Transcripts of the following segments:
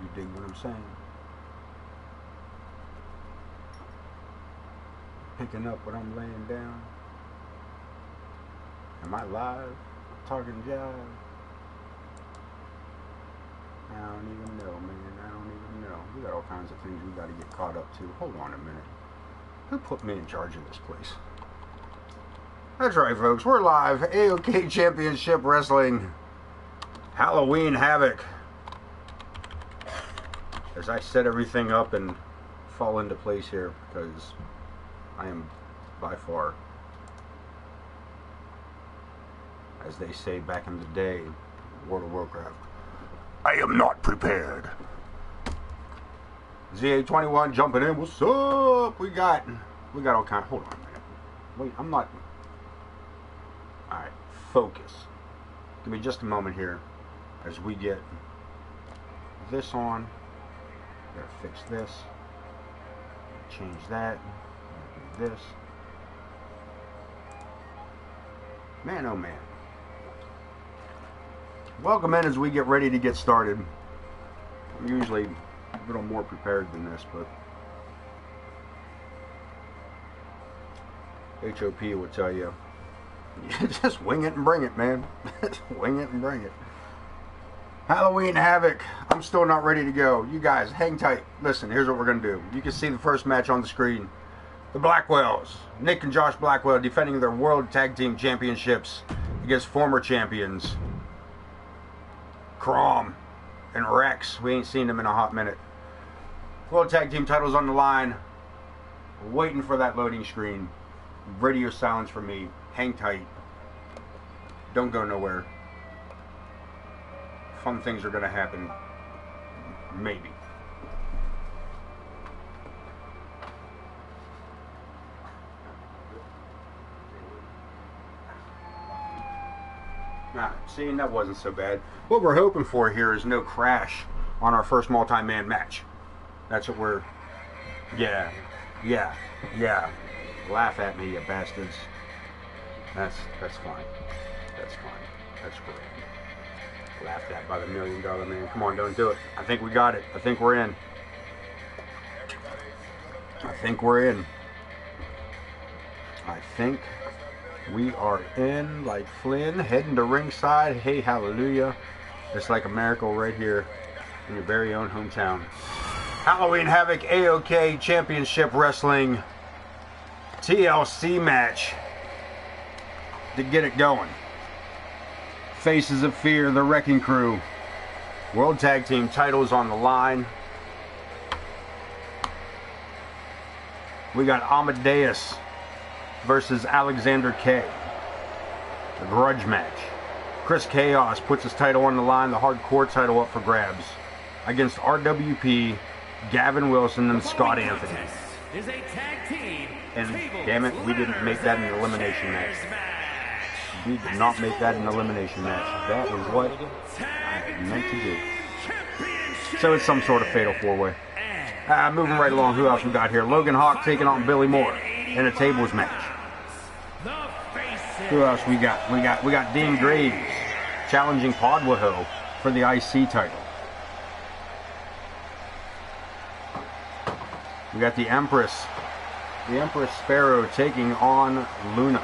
You dig what I'm saying? Picking up what I'm laying down. Am I live? Talking jive? I don't even know, man. I don't even know. We got all kinds of things we got to get caught up to. Hold on a minute. Who put me in charge of this place? That's right, folks. We're live. AOK Championship Wrestling. Halloween Havoc. As I set everything up and fall into place here, because I am by far, as they say back in the day, World of Warcraft, I am not prepared. ZA21 jumping in. What's up? We got all kinds. Hold on a minute. Wait, I'm not. Alright, focus. Give me just a moment here as we get this on. Gotta fix this. Change that. Do this. Man, oh man. Welcome in as we get ready to get started. I'm usually a little more prepared than this, but HOP will tell you, just wing it and bring it, man. Just wing it and bring it. Halloween Havoc. I'm still not ready to go. You guys, hang tight. Listen, here's what we're going to do. You can see the first match on the screen. The Blackwells, Nick and Josh Blackwell, defending their World Tag Team Championships against former champions Crom and Rex. We ain't seen them in a hot minute. World Tag Team titles on the line. Waiting for that loading screen. Radio silence for me. Hang tight. Don't go nowhere. Fun things are going to happen. Maybe. Nah, see, that wasn't so bad. What we're hoping for here is no crash on our first multi-man match. That's what we're... Yeah. Laugh at me, you bastards. That's fine. That's fine. That's great. Laughed at by the $1 Million Man. Come on, don't do it. I think we got it. I think we're in. I think we're in. I think we are in, like Flynn, heading to ringside. Hey, hallelujah. It's like a miracle right here in your very own hometown. Halloween Havoc AOK Championship Wrestling TLC match to get it going. Faces of Fear, the Wrecking Crew. World Tag Team titles on the line. We got Amadeus versus Alexander K. The grudge match. Chris Chaos puts his title on the line, the hardcore title up for grabs, against RWP, Gavin Wilson, and Scott Anthony. Is a tag team. And damn it, we didn't make that an elimination match. We did not make that an elimination match. That is what I meant to do. So it's some sort of fatal four-way. Moving right along, who else we got here? Logan Hawk taking on Billy Moore in a tables match. Who else we got? We got Dean Graves challenging Podwaho for the IC title. We got the Empress Sparrow taking on Luna.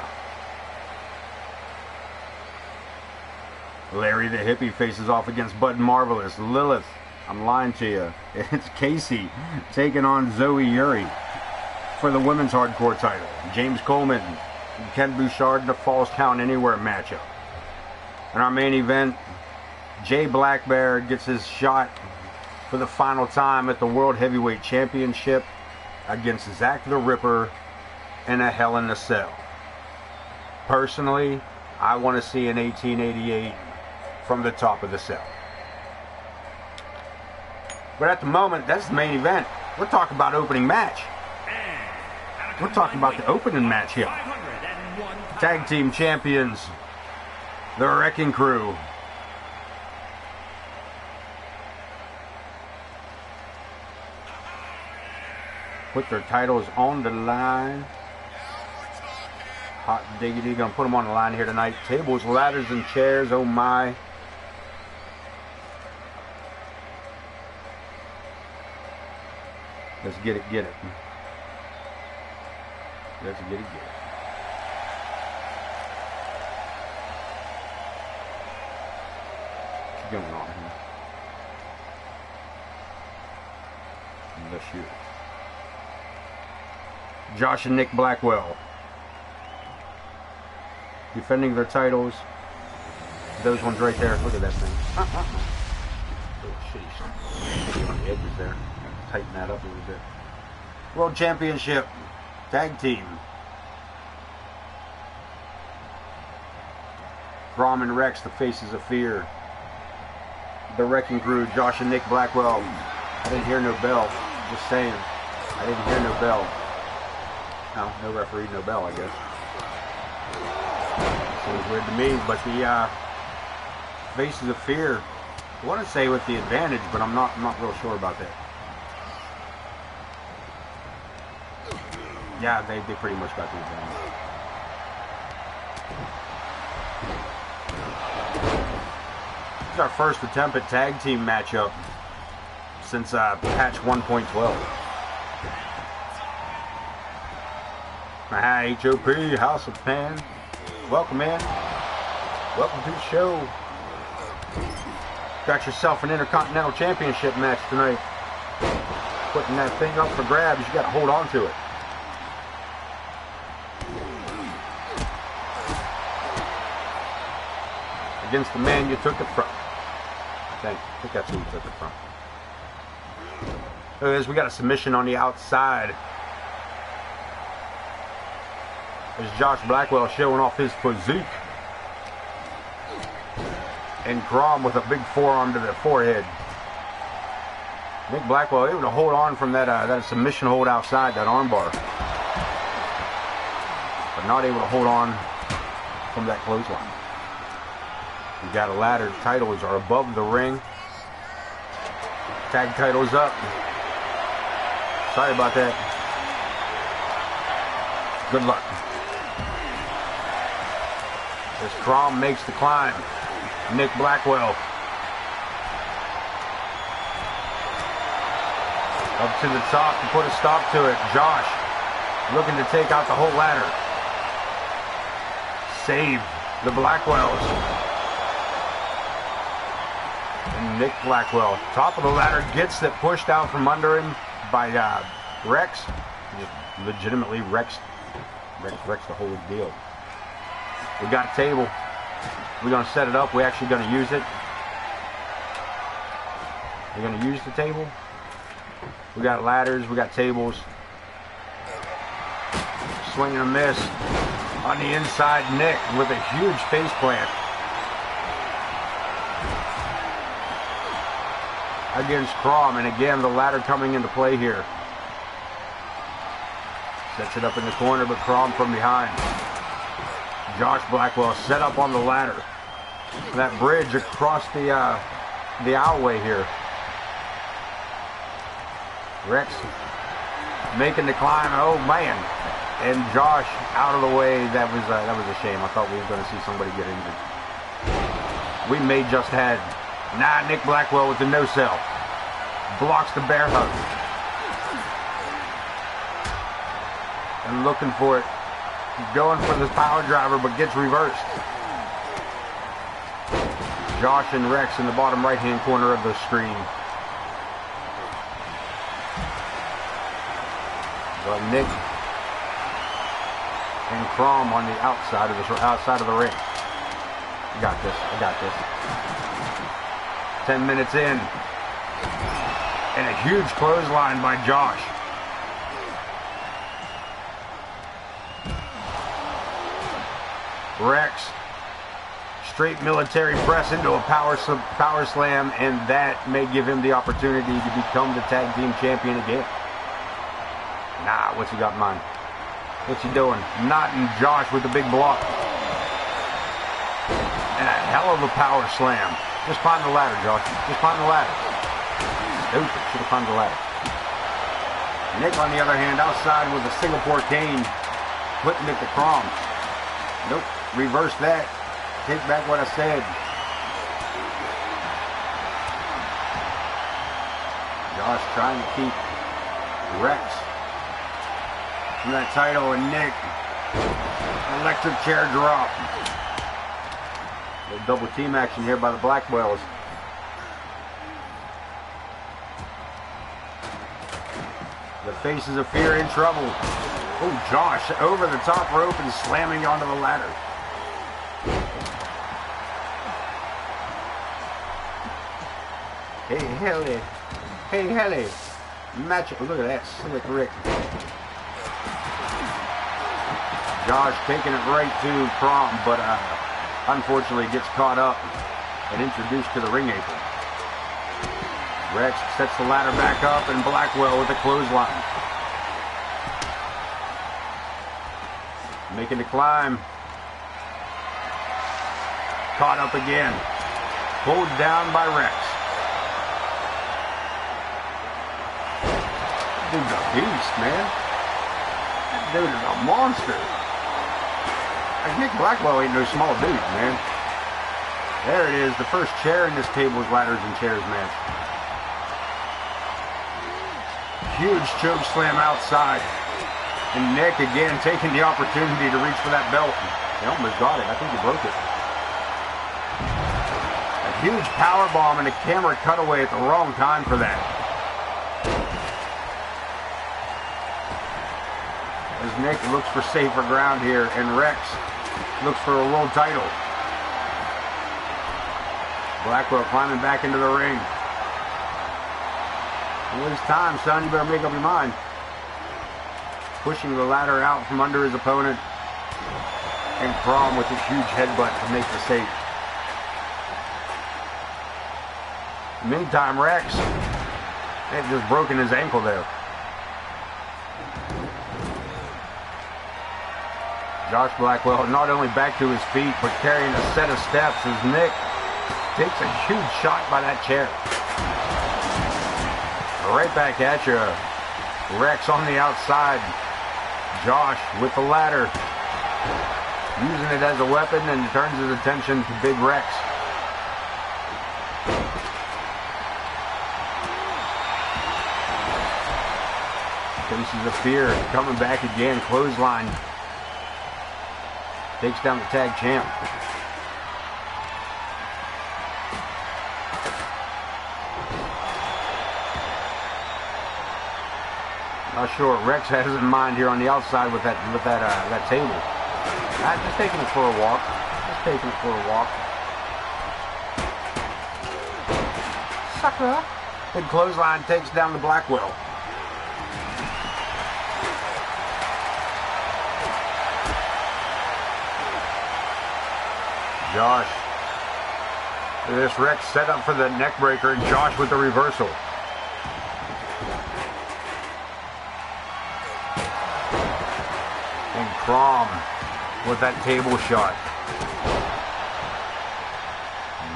Larry the Hippie faces off against Bud Marvelous. Lilith, I'm lying to you. It's Casey taking on Zoe Yuri for the women's hardcore title. James Coleman and Ken Bouchard in a Falls Count Anywhere matchup. In our main event, Jay Blackbear gets his shot for the final time at the World Heavyweight Championship against Zack the Ripper in a Hell in a Cell. Personally, I want to see an 1888 from the top of the cell. But at the moment, that's the main event. We're talking about opening match. We're talking about the opening match here. Tag team champions, the Wrecking Crew. Put their titles on the line. Hot diggity, gonna put them on the line here tonight. Tables, ladders, and chairs, oh my. Let's get it, get it. Let's get it, get it. What's going on here? Let's shoot. Josh and Nick Blackwell defending their titles. Those ones right there. Look at that thing. Oh, shitty on the edges there. Tighten that up a little bit. World Championship Tag Team. Grom and Rex, the faces of fear. The Wrecking Crew, Josh and Nick Blackwell. I didn't hear no bell. Just saying. I didn't hear no bell. No, no referee, no bell, I guess. Seems weird to me, but the faces of fear, I want to say with the advantage, but I'm not real sure about that. Yeah, they pretty much got the advantage. This is our first attempt at tag team matchup since patch 1.12. Hi, HOP, House of Pan. Welcome in. Welcome to the show. Got yourself an Intercontinental Championship match tonight. Putting that thing up for grabs, you got to hold on to it. Against the man you took it from. I think that's who you took it from. Look at this, we got a submission on the outside. There's Josh Blackwell showing off his physique. And Grom with a big forearm to the forehead. Nick Blackwell able to hold on from that submission hold outside, that armbar. But not able to hold on from that clothesline. We got a ladder. Titles are above the ring. Tag titles up. Sorry about that. Good luck. As Grom makes the climb. Nick Blackwell. Up to the top to put a stop to it. Josh looking to take out the whole ladder. Save the Blackwells. And Nick Blackwell, top of the ladder, gets it pushed out from under him by Rex. Just legitimately Rex the whole deal. We got a table. We're going to set it up. We're actually going to use it. We're going to use the table. We got ladders. We got tables. Swing and a miss. On the inside, Nick with a huge face plant. Against Grom. And again, the ladder coming into play here. Sets it up in the corner, but Grom from behind. Josh Blackwell set up on the ladder. That bridge across the aisleway here. Rex making the climb. Oh man! And Josh out of the way. That was a shame. I thought we were going to see somebody get injured. We may just had. Nah, Nick Blackwell with the no sell. Blocks the bear hug. And looking for it. Going for this power driver, but gets reversed. Josh and Rex in the bottom right-hand corner of the screen. But Nick and Grom on the outside of the ring. I got this. I got this. 10 minutes in, and a huge clothesline by Josh. Rex, straight military press into a power slam, and that may give him the opportunity to become the tag team champion again. Nah, what's he got in mind? What's he doing? Knotting Josh with the big block. And a hell of a power slam. Just climb the ladder, Josh. Just climb the ladder. Stupid. Should have climbed the ladder. Nick, on the other hand, outside with a Singapore cane, putting it to Grom. Nope. Reverse that. Take back what I said. Josh trying to keep Rex from that title, and Nick. Electric chair drop. A little double team action here by the Blackwells. The Faces of Fear in trouble. Oh, Josh over the top rope and slamming onto the ladder. Hey, Helly. Hey, Helly. Match it. Look at that. Slick Rick. Josh taking it right to Prom, but unfortunately gets caught up and introduced to the ring apron. Rex sets the ladder back up, and Blackwell with a clothesline. Making the climb. Caught up again. Pulled down by Rex. Dude's a beast, man. That dude is a monster. Nick Blackwell ain't no small dude, man. There it is, the first chair in this tables, ladders, and chairs match. Huge choke slam outside. And Nick again taking the opportunity to reach for that belt. He almost got it. I think he broke it. A huge power bomb and a camera cutaway at the wrong time for that. As Nick looks for safer ground here, and Rex looks for a world title. Blackwell climbing back into the ring. Well, it's time, son. You better make up your mind. Pushing the ladder out from under his opponent. And Prom with a huge headbutt to make the save. Meantime, Rex had just broken his ankle there. Josh Blackwell not only back to his feet, but carrying a set of steps as Nick takes a huge shot by that chair. Right back at you. Rex on the outside. Josh with the ladder. Using it as a weapon, and turns his attention to Big Rex. Faces of Fear coming back again. Clothesline. Takes down the tag champ. Not sure what Rex has in mind here on the outside with that table. Just taking it for a walk. Just taking it for a walk. Sucker. Big clothesline takes down the Blackwell. Josh. This Rex set up for the neck breaker, and Josh with the reversal. And Prom with that table shot.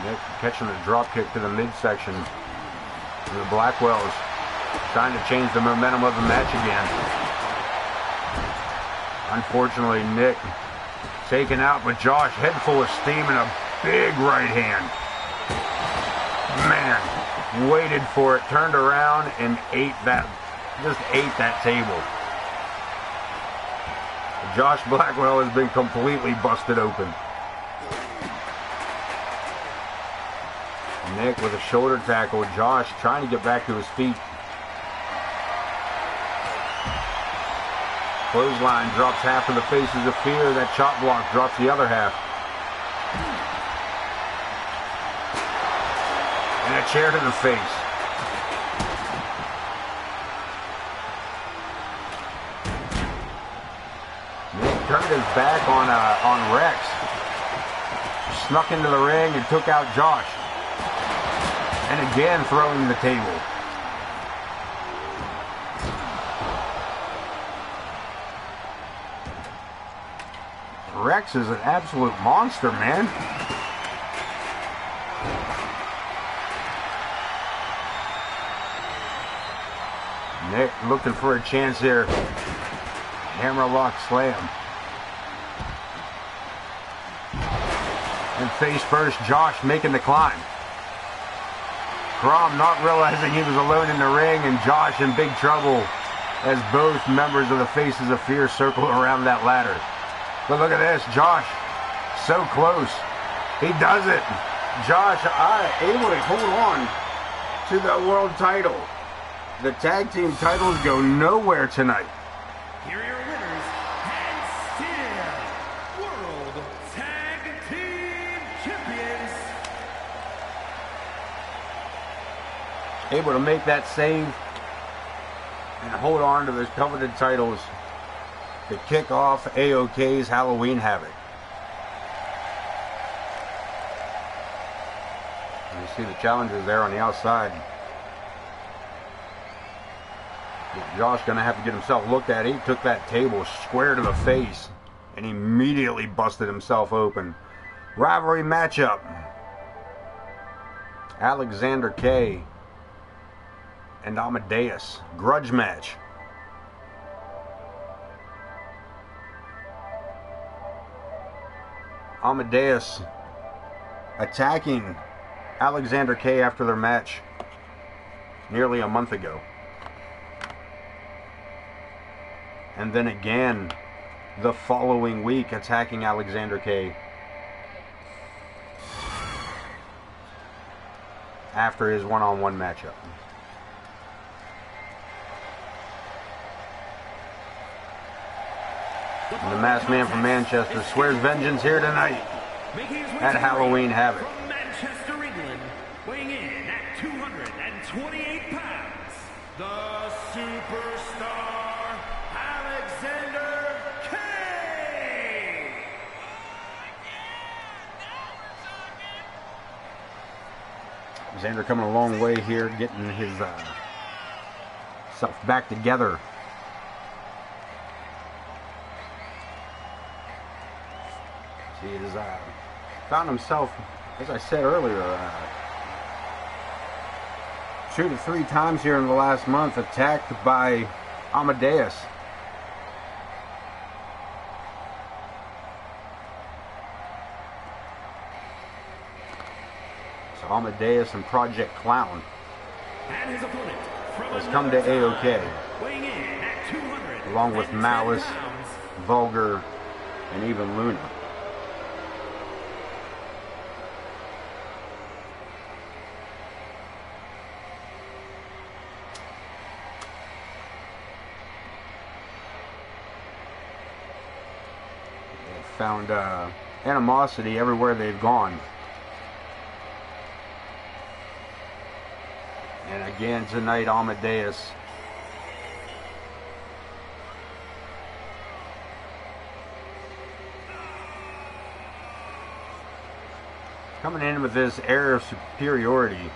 Nick catching the drop kick to the midsection. And the Blackwells trying to change the momentum of the match again. Unfortunately, Nick taken out, but Josh head full of steam and a big right hand. Man, waited for it, turned around and ate that table. Josh Blackwell has been completely busted open. Nick with a shoulder tackle. Josh trying to get back to his feet. Clothesline drops half of the Faces of Fear. That chop block drops the other half. And a chair to the face. Nick turned his back on Rex. Snuck into the ring and took out Josh. And again throwing the table. Rex is an absolute monster, man. Nick looking for a chance here. Hammerlock slam. And face first, Josh making the climb. Prom not realizing he was alone in the ring, and Josh in big trouble as both members of the Faces of Fear circle around that ladder. But look at this, Josh, so close. He does it. Josh able to hold on to the world title. The tag team titles go nowhere tonight. Here are your winners, and still World Tag Team Champions. Able to make that save and hold on to those coveted titles to kick off AOK's Halloween Havoc. You see the challengers there on the outside. Josh going to have to get himself looked at. He took that table square to the face and immediately busted himself open. Rivalry matchup. Alexander K and Amadeus. Grudge match. Amadeus attacking Alexander K after their match nearly a month ago. And then again the following week attacking Alexander K after his one-on-one matchup. And the masked man from Manchester swears vengeance here tonight at Halloween Havoc. From Manchester, England, weighing in at 228 pounds, the superstar Alexander K. Alexander coming a long way here, getting his self back together. He has found himself, as I said earlier, 2 to 3 times here in the last month attacked by Amadeus. So Amadeus and Project Clown And his opponent from has come to AOK, weighing in at 200 along with Malice, pounds, Vulgar, and even Luna. Found animosity everywhere they've gone. And again tonight, Amadeus coming in with this air of superiority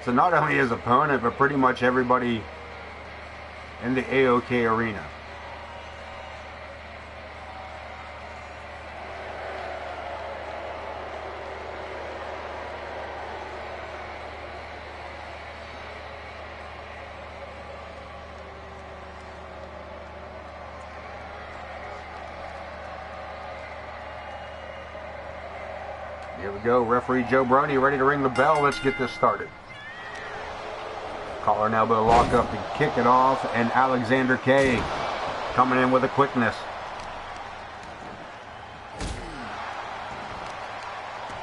to not only his opponent, but pretty much everybody in the AOK arena. Here we go, referee Joe Brody ready to ring the bell. Let's get this started. Collar and elbow lock up to kick it off, and Alexander K coming in with a quickness.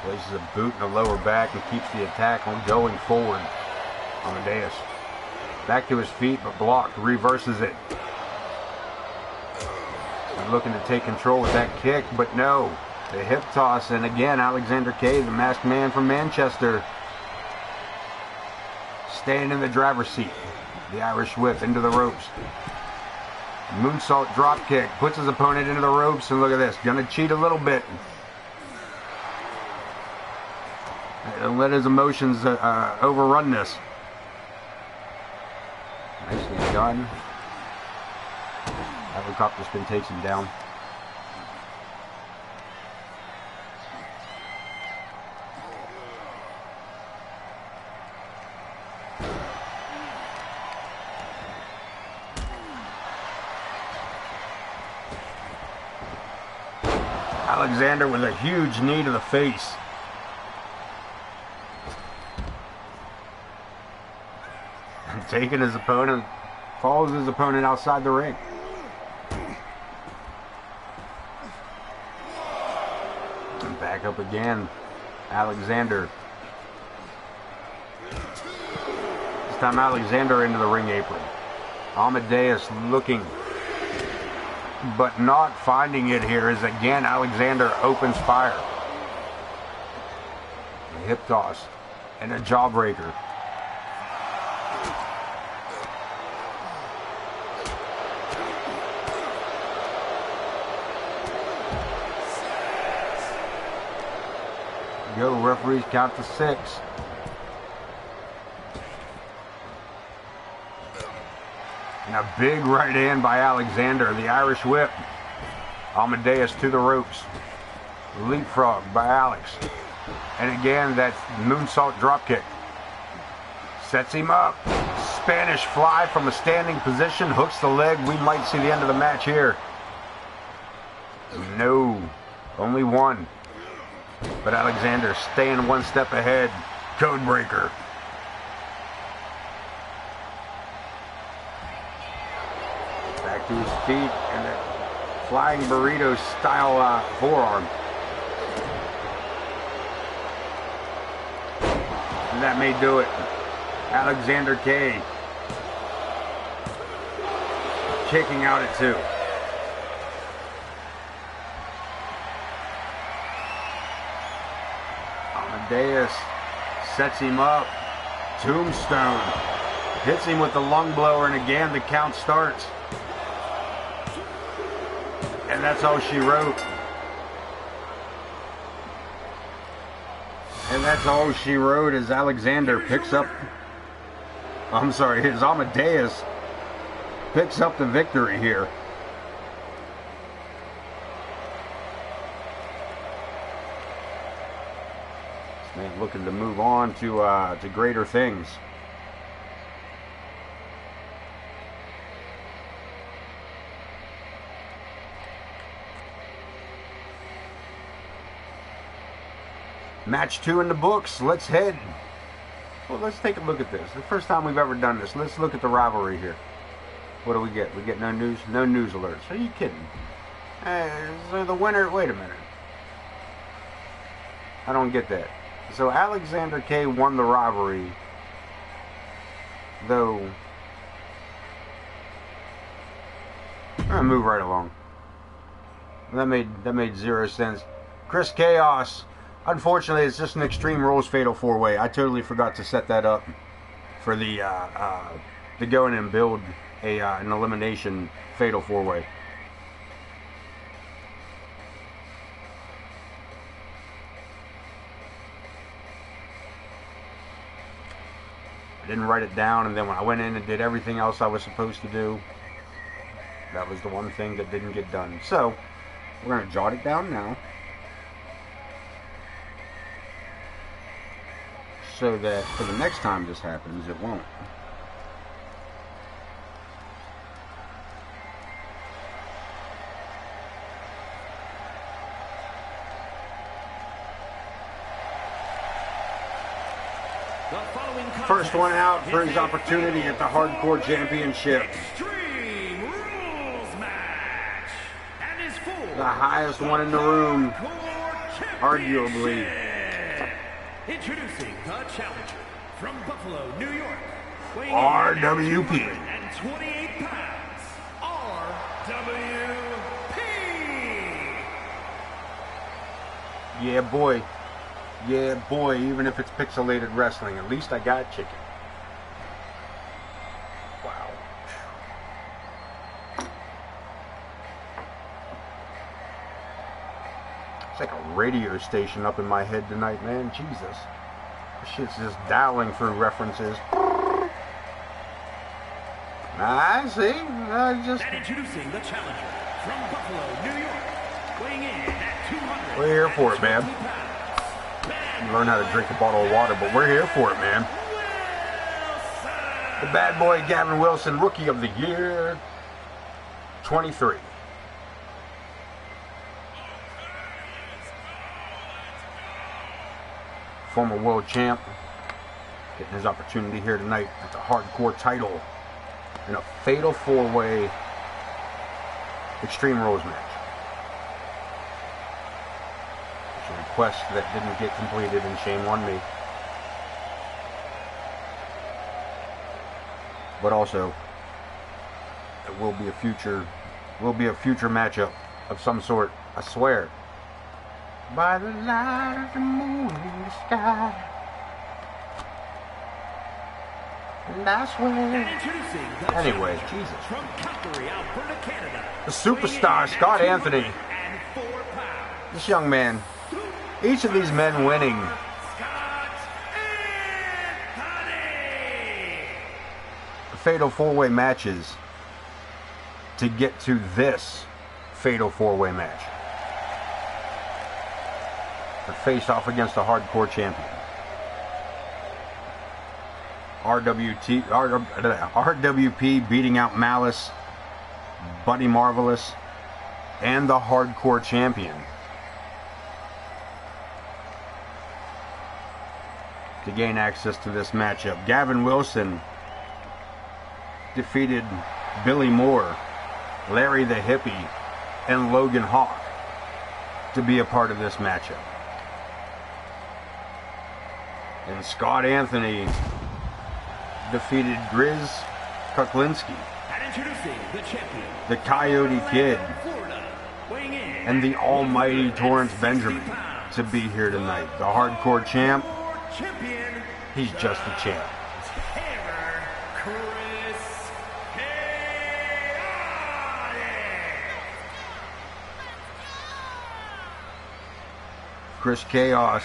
Places a boot in the lower back and keeps the attack on going forward. Amadeus back to his feet, but blocked, reverses it. He's looking to take control with that kick, but no. The hip toss, and again Alexander K, the masked man from Manchester, staying in the driver's seat. The Irish whip into the ropes. Moonsault drop kick, puts his opponent into the ropes, and look at this, gonna cheat a little bit. Don't let his emotions overrun this. Nicely done. Helicopter spin takes him down. Alexander with a huge knee to the face. taking his opponent, follows his opponent outside the ring. And back up again, Alexander. This time Alexander into the ring apron. Amadeus looking, but not finding it here, as again Alexander opens fire. A hip toss and a jawbreaker. Go, referees count to 6. And a big right hand by Alexander, the Irish whip. Amadeus to the ropes. Leapfrog by Alex. And again, that moonsault dropkick. Sets him up. Spanish fly from a standing position. Hooks the leg. We might see the end of the match here. No. Only one. But Alexander staying one step ahead. Codebreaker. Back to his feet and a flying burrito style forearm. And that may do it. Alexander K. Kicking out at 2. Amadeus sets him up. Tombstone. Hits him with the lung blower, and again the count starts. And that's all she wrote. And that's all she wrote as Alexander picks up... I'm sorry, as Amadeus picks up the victory here. This man looking to move on to greater things. Match 2 in the books. Let's head. Well, let's take a look at this. The first time we've ever done this. Let's look at the rivalry here. What do we get? We get no news? No news alerts. Are you kidding? So the winner... Wait a minute. I don't get that. So Alexander K won the rivalry. Though... I'm going to move right along. That made 0 sense. Chris Chaos... Unfortunately, it's just an Extreme Rules Fatal 4-Way. I totally forgot to set that up for the to go in and build an elimination Fatal 4-Way. I didn't write it down, and then when I went in and did everything else I was supposed to do, that was the one thing that didn't get done. So, we're going to jot it down now, so that for the next time this happens, it won't. First one out for his opportunity at the Hardcore Championship. Extreme Rules match. And is for The highest one in the room, arguably. Introducing the challenger from Buffalo, New York, weighing RWP. 228 pounds, RWP. Yeah, boy. Yeah, boy. Even if it's pixelated wrestling, at least I got chicken. Wow. It's like a radio station up in my head tonight, man. Jesus. This shit's just dialing through references. I see. And introducing the challenger from Buffalo, New York, weighing in at 200. We're here for it, man. You learn how to drink a bottle of water, but we're here for it, man. The bad boy Gavin Wilson, Rookie of the Year 23. Former world champ. getting his opportunity here tonight at the hardcore title in a fatal 4-way Extreme Rules match. It's a request that didn't get completed, and shame on me. But also, it will be a future matchup of some sort, I swear. By the light of the moon in the sky, and I swear. Anyway, Jesus. From Calgary, Alberta, Canada, The superstar, Scott Anthony. This young man, each of these men winning fatal 4-way matches to get to this fatal 4-way match. To face off against the hardcore champion. RWP beating out Malice, Buddy Marvelous, and the hardcore champion. To gain access to this matchup, Gavin Wilson defeated Billy Moore, Larry the Hippie, and Logan Hawk to be a part of this matchup. And Scott Anthony defeated Grizz Kuklinski, the champion, the Coyote Kid, and the almighty Torrance Benjamin to be here tonight. The hardcore champ, he's just a champ. Chris Chaos,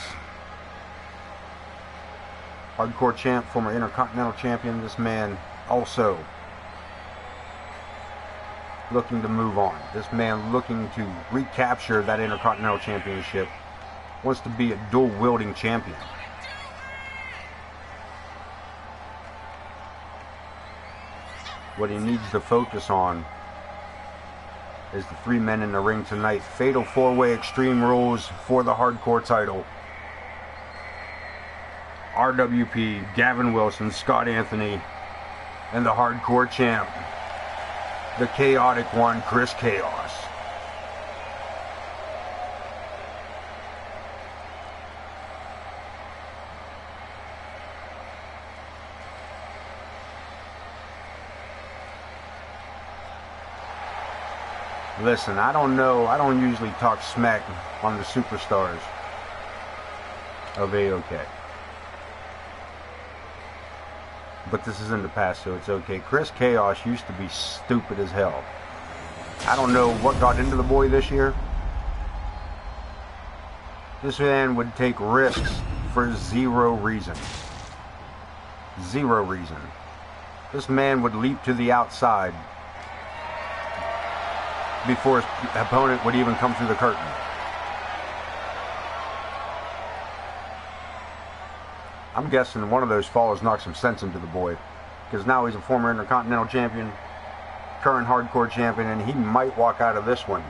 hardcore champ, former Intercontinental champion. This man also looking to move on. This man looking to recapture that Intercontinental championship. Wants to be a dual-wielding champion. What he needs to focus on is the 3 men in the ring tonight. Fatal 4-way Extreme Rules for the hardcore title. RWP, Gavin Wilson, Scott Anthony, and the hardcore champ, the chaotic one, Chris Chaos. Listen, I don't usually talk smack on the superstars of AOK. But this is in the past, so it's okay. Chris Chaos used to be stupid as hell. I don't know what got into the boy this year. This man would take risks for zero reason. Zero reason. This man would leap to the outside before his opponent would even come through the curtain. I'm guessing one of those falls knocked some sense into the boy, because now he's a former Intercontinental champion, current hardcore champion, and he might walk out of this one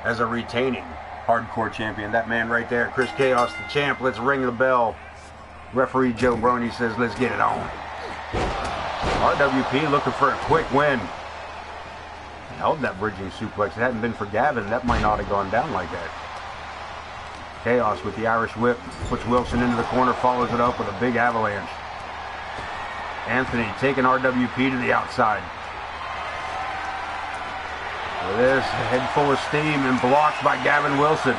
as a retaining hardcore champion. That man right there, Chris Chaos, the champ. Let's ring the bell. Referee Joe Brony says, let's get it on. RWP looking for a quick win. Held that bridging suplex. It hadn't been for Gavin, that might not have gone down like that. Chaos with the Irish whip, puts Wilson into the corner, follows it up with a big avalanche. Anthony taking RWP to the outside. With this, head full of steam and blocked by Gavin Wilson.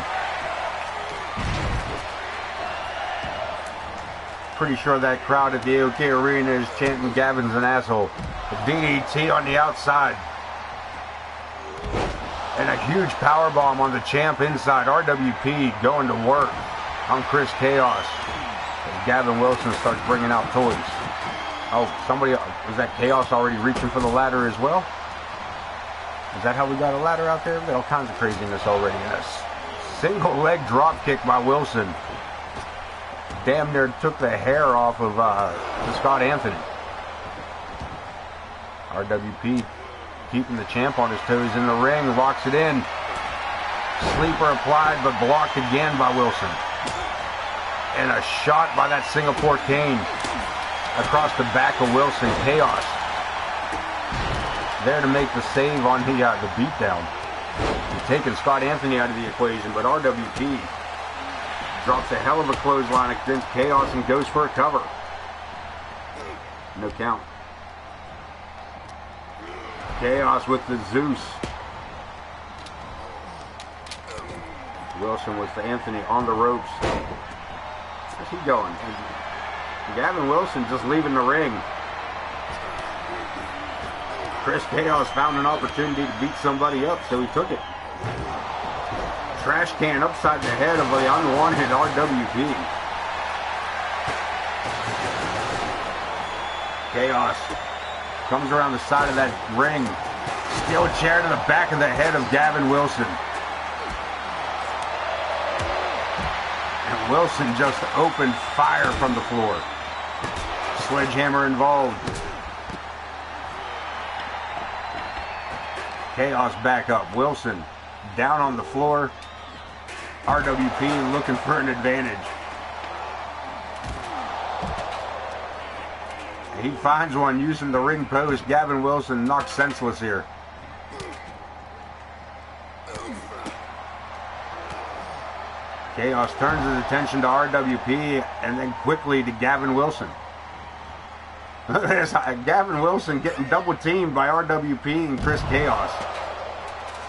Pretty sure that crowd at the AOK Arena is chanting Gavin's an asshole. The DDT on the outside. And a huge powerbomb on the champ inside. RWP going to work on Chris Chaos. As Gavin Wilson starts bringing out toys. Oh, somebody, was that Chaos already reaching for the ladder as well? Is that how we got a ladder out there? All kinds of craziness already. And a single leg drop kick by Wilson. Damn near took the hair off of Scott Anthony. RWP keeping the champ on his toes in the ring, locks it in. Sleeper applied, but blocked again by Wilson. And a shot by that Singapore cane. across the back of Wilson. Chaos there to make the save on the beatdown. Taking Scott Anthony out of the equation, but RWP drops a hell of a clothesline against Chaos and goes for a cover. No count. Chaos with the Zeus. Wilson with Anthony on the ropes. Where's he going? And Gavin Wilson just leaving the ring. Chris Chaos found an opportunity to beat somebody up, so he took it. Trash can upside the head of the unwanted RWP. Chaos comes around the side of that ring. Steel chair to the back of the head of Gavin Wilson. And Wilson just opened fire from the floor. Sledgehammer involved. Chaos back up. Wilson down on the floor. RWP looking for an advantage. He finds one using the ring post. Gavin Wilson knocked senseless here. Chaos turns his attention to RWP and then quickly to Gavin Wilson. Gavin Wilson getting double teamed by RWP and Chris Chaos.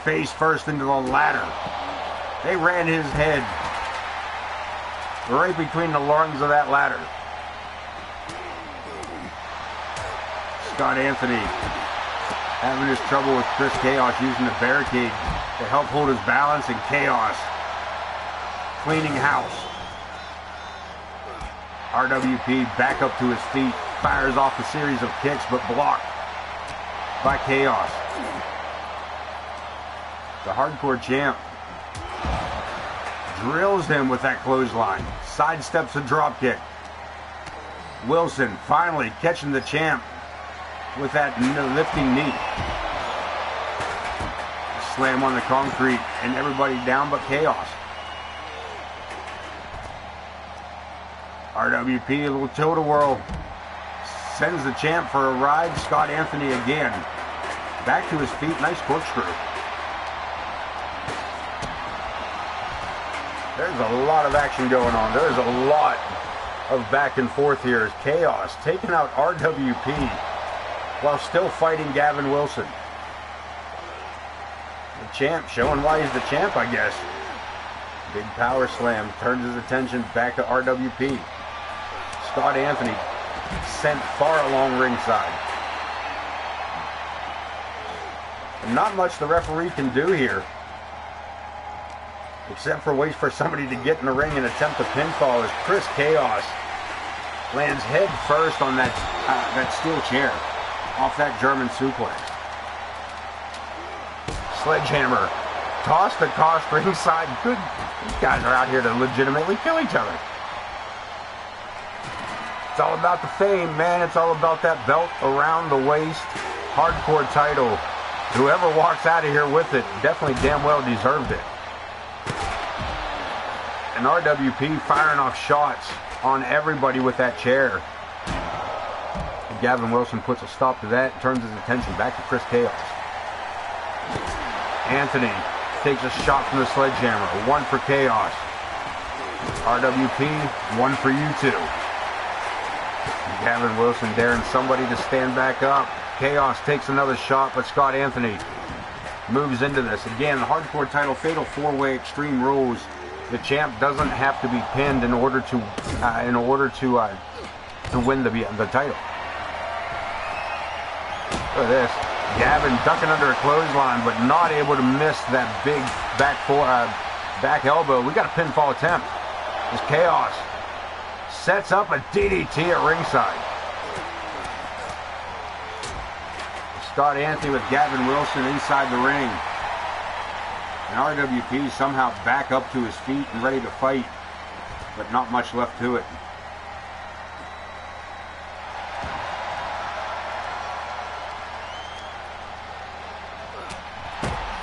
Face first into the ladder. They ran his head right between the lungs of that ladder. Scott Anthony having his trouble with Chris Chaos using the barricade to help hold his balance, and Chaos cleaning house. RWP back up to his feet, fires off a series of kicks, but blocked by Chaos. The hardcore champ drills him with that clothesline, sidesteps a dropkick. Wilson finally catching the champ with that lifting knee. Slam on the concrete and everybody down but Chaos. RWP, a little tilt-a-whirl, sends the champ for a ride. Scott Anthony again. Back to his feet, nice corkscrew. There's a lot of action going on. There's a lot of back and forth here as Chaos taking out RWP while still fighting Gavin Wilson. The champ showing why he's the champ, I guess. Big power slam, turns his attention back to RWP. Scott Anthony sent far along ringside. Not much the referee can do here, except for wait for somebody to get in the ring and attempt a pinfall as Chris Chaos lands head first on that steel chair off that German suplex. Sledgehammer tossed across ringside. Good. These guys are out here to legitimately kill each other. It's all about the fame, man. It's all about that belt around the waist. Hardcore title. Whoever walks out of here with it definitely damn well deserved it. And RWP firing off shots on everybody with that chair. And Gavin Wilson puts a stop to that, turns his attention back to Chris Chaos. Anthony takes a shot from the sledgehammer. One for Chaos. RWP, one for you two. Gavin Wilson daring somebody to stand back up. Chaos takes another shot, but Scott Anthony moves into this. Again, the hardcore title, fatal four-way Extreme Rules. The champ doesn't have to be pinned in order to win the title. Look at this. Gavin ducking under a clothesline, but not able to miss that big back elbow. We got a pinfall attempt. As Chaos sets up a DDT at ringside. Scott Anthony with Gavin Wilson inside the ring. And RWP somehow back up to his feet and ready to fight, but not much left to it.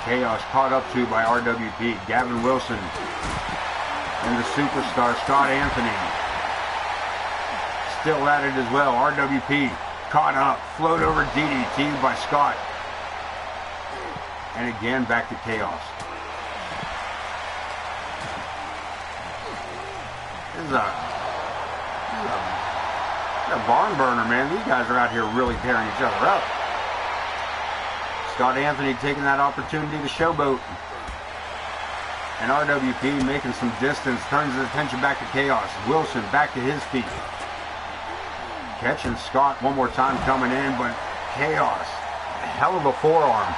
Chaos caught up to by RWP. Gavin Wilson and the superstar Scott Anthony still at it as well. RWP caught up, float over DDT by Scott. And again, back to Chaos. This is a barn burner, man. These guys are out here really tearing each other up. Scott Anthony taking that opportunity to showboat. And RWP making some distance, turns his attention back to Chaos. Wilson back to his feet. Catching Scott one more time coming in, but Chaos, a hell of a forearm.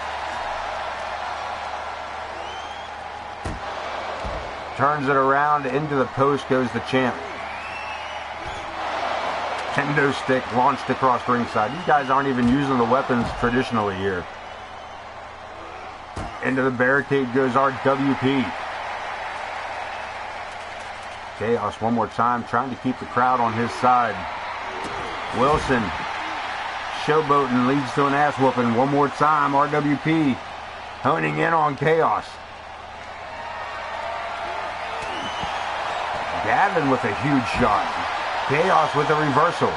Turns it around, into the post goes the champ. Kendo stick launched across ringside. These guys aren't even using the weapons traditionally here. Into the barricade goes RWP. Chaos one more time, trying to keep the crowd on his side. Wilson showboating leads to an ass whooping one more time. RWP honing in on Chaos. Gavin with a huge shot. Chaos with a reversal.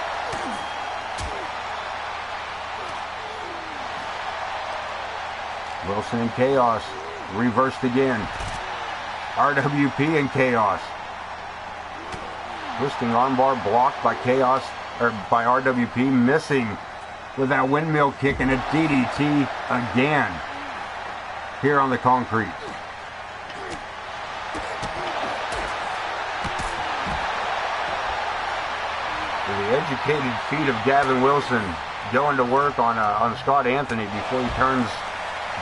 Wilson and Chaos reversed again. RWP and Chaos. Twisting armbar blocked by Chaos, or by RWP, missing with that windmill kick and a DDT again here on the concrete. The educated feet of Gavin Wilson going to work on Scott Anthony before he turns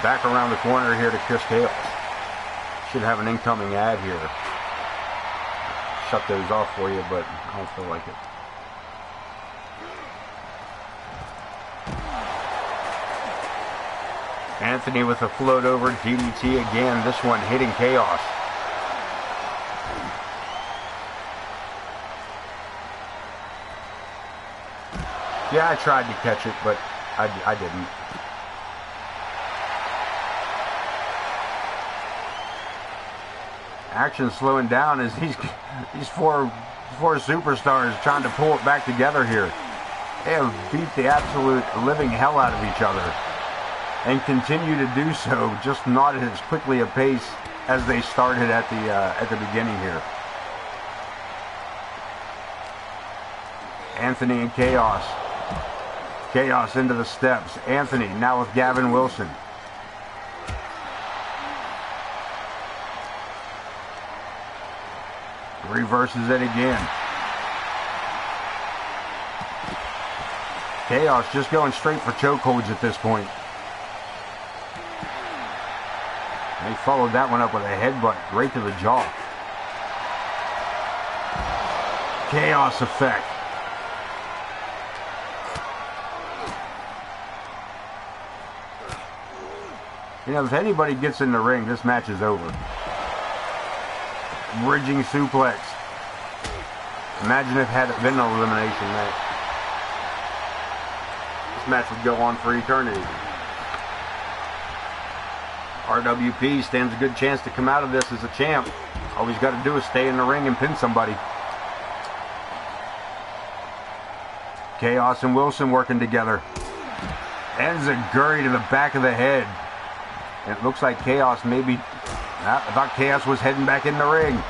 back around the corner here to Chris Chaos. Should have an incoming ad here. Shut those off for you, but I don't feel like it. Anthony with a float over DDT again, this one hitting Chaos. Yeah, I tried to catch it, but I didn't. Action slowing down as these four superstars trying to pull it back together here. They have beat the absolute living hell out of each other and continue to do so, just not at as quickly a pace as they started at the beginning here. Anthony and Chaos. Chaos into the steps. Anthony now with Gavin Wilson. Reverses it again. Chaos just going straight for chokeholds at this point. They followed that one up with a headbutt right to the jaw. Chaos effect. You know, if anybody gets in the ring, this match is over. Bridging suplex. Imagine if it had been an elimination match. This match would go on for eternity. RWP stands a good chance to come out of this as a champ. All he's got to do is stay in the ring and pin somebody. Chaos and Wilson working together. Enziguri to the back of the head. And it looks like Chaos maybe... I thought Chaos was heading back in the ring.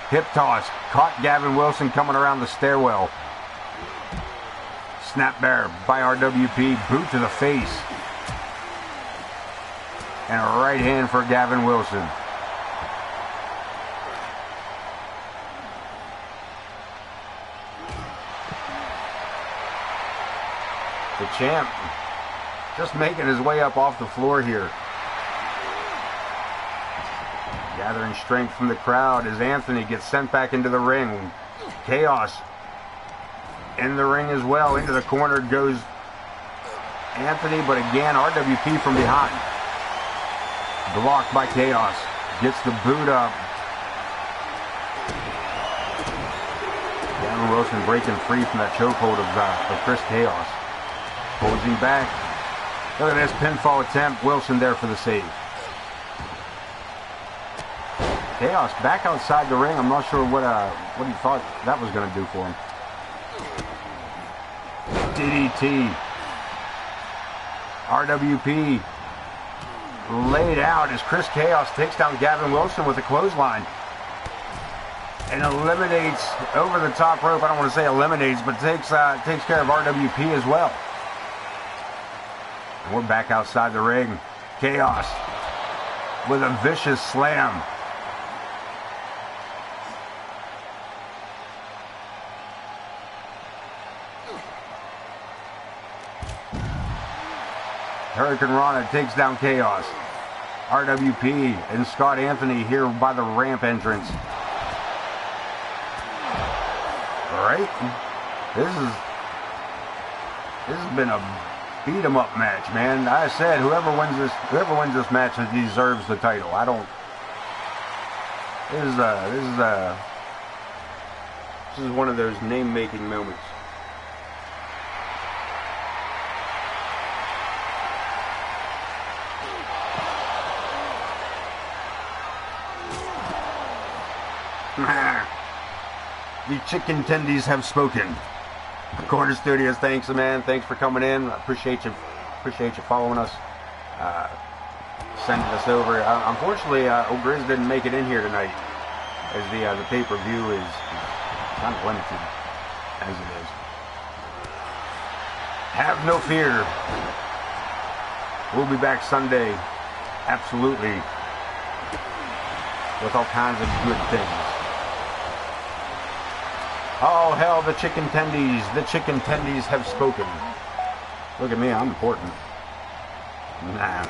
Hip toss. Caught Gavin Wilson coming around the stairwell. Snap bear by RWP. Boot to the face. And a right hand for Gavin Wilson. The champ just making his way up off the floor here. Gathering strength from the crowd as Anthony gets sent back into the ring. Chaos in the ring as well. Into the corner goes Anthony, but again, RWP from behind. Blocked by Chaos. Gets the boot up. Gavin Wilson breaking free from that chokehold of Chris Chaos. Pulls him back. Look at this pinfall attempt. Wilson there for the save. Chaos back outside the ring. I'm not sure what he thought that was going to do for him. DDT. RWP laid out as Chris Chaos takes down Gavin Wilson with a clothesline. And eliminates over the top rope. I don't want to say eliminates, but takes care of RWP as well. And we're back outside the ring. Chaos with a vicious slam. Hurricane Rana takes down Chaos. RWP and Scott Anthony here by the ramp entrance. Right? This has been a beat 'em up match, man. I said whoever wins this match deserves the title. I don't. This is one of those name making moments. The chicken tendies have spoken. Corner Studios, thanks, man. Thanks for coming in. I appreciate you following us, sending us over. Unfortunately, O'Griz didn't make it in here tonight, as the pay-per-view is kind of limited as it is. Have no fear. We'll be back Sunday, absolutely, with all kinds of good things. Oh, hell, the chicken tendies. The chicken tendies have spoken. Look at me, I'm important. Nah.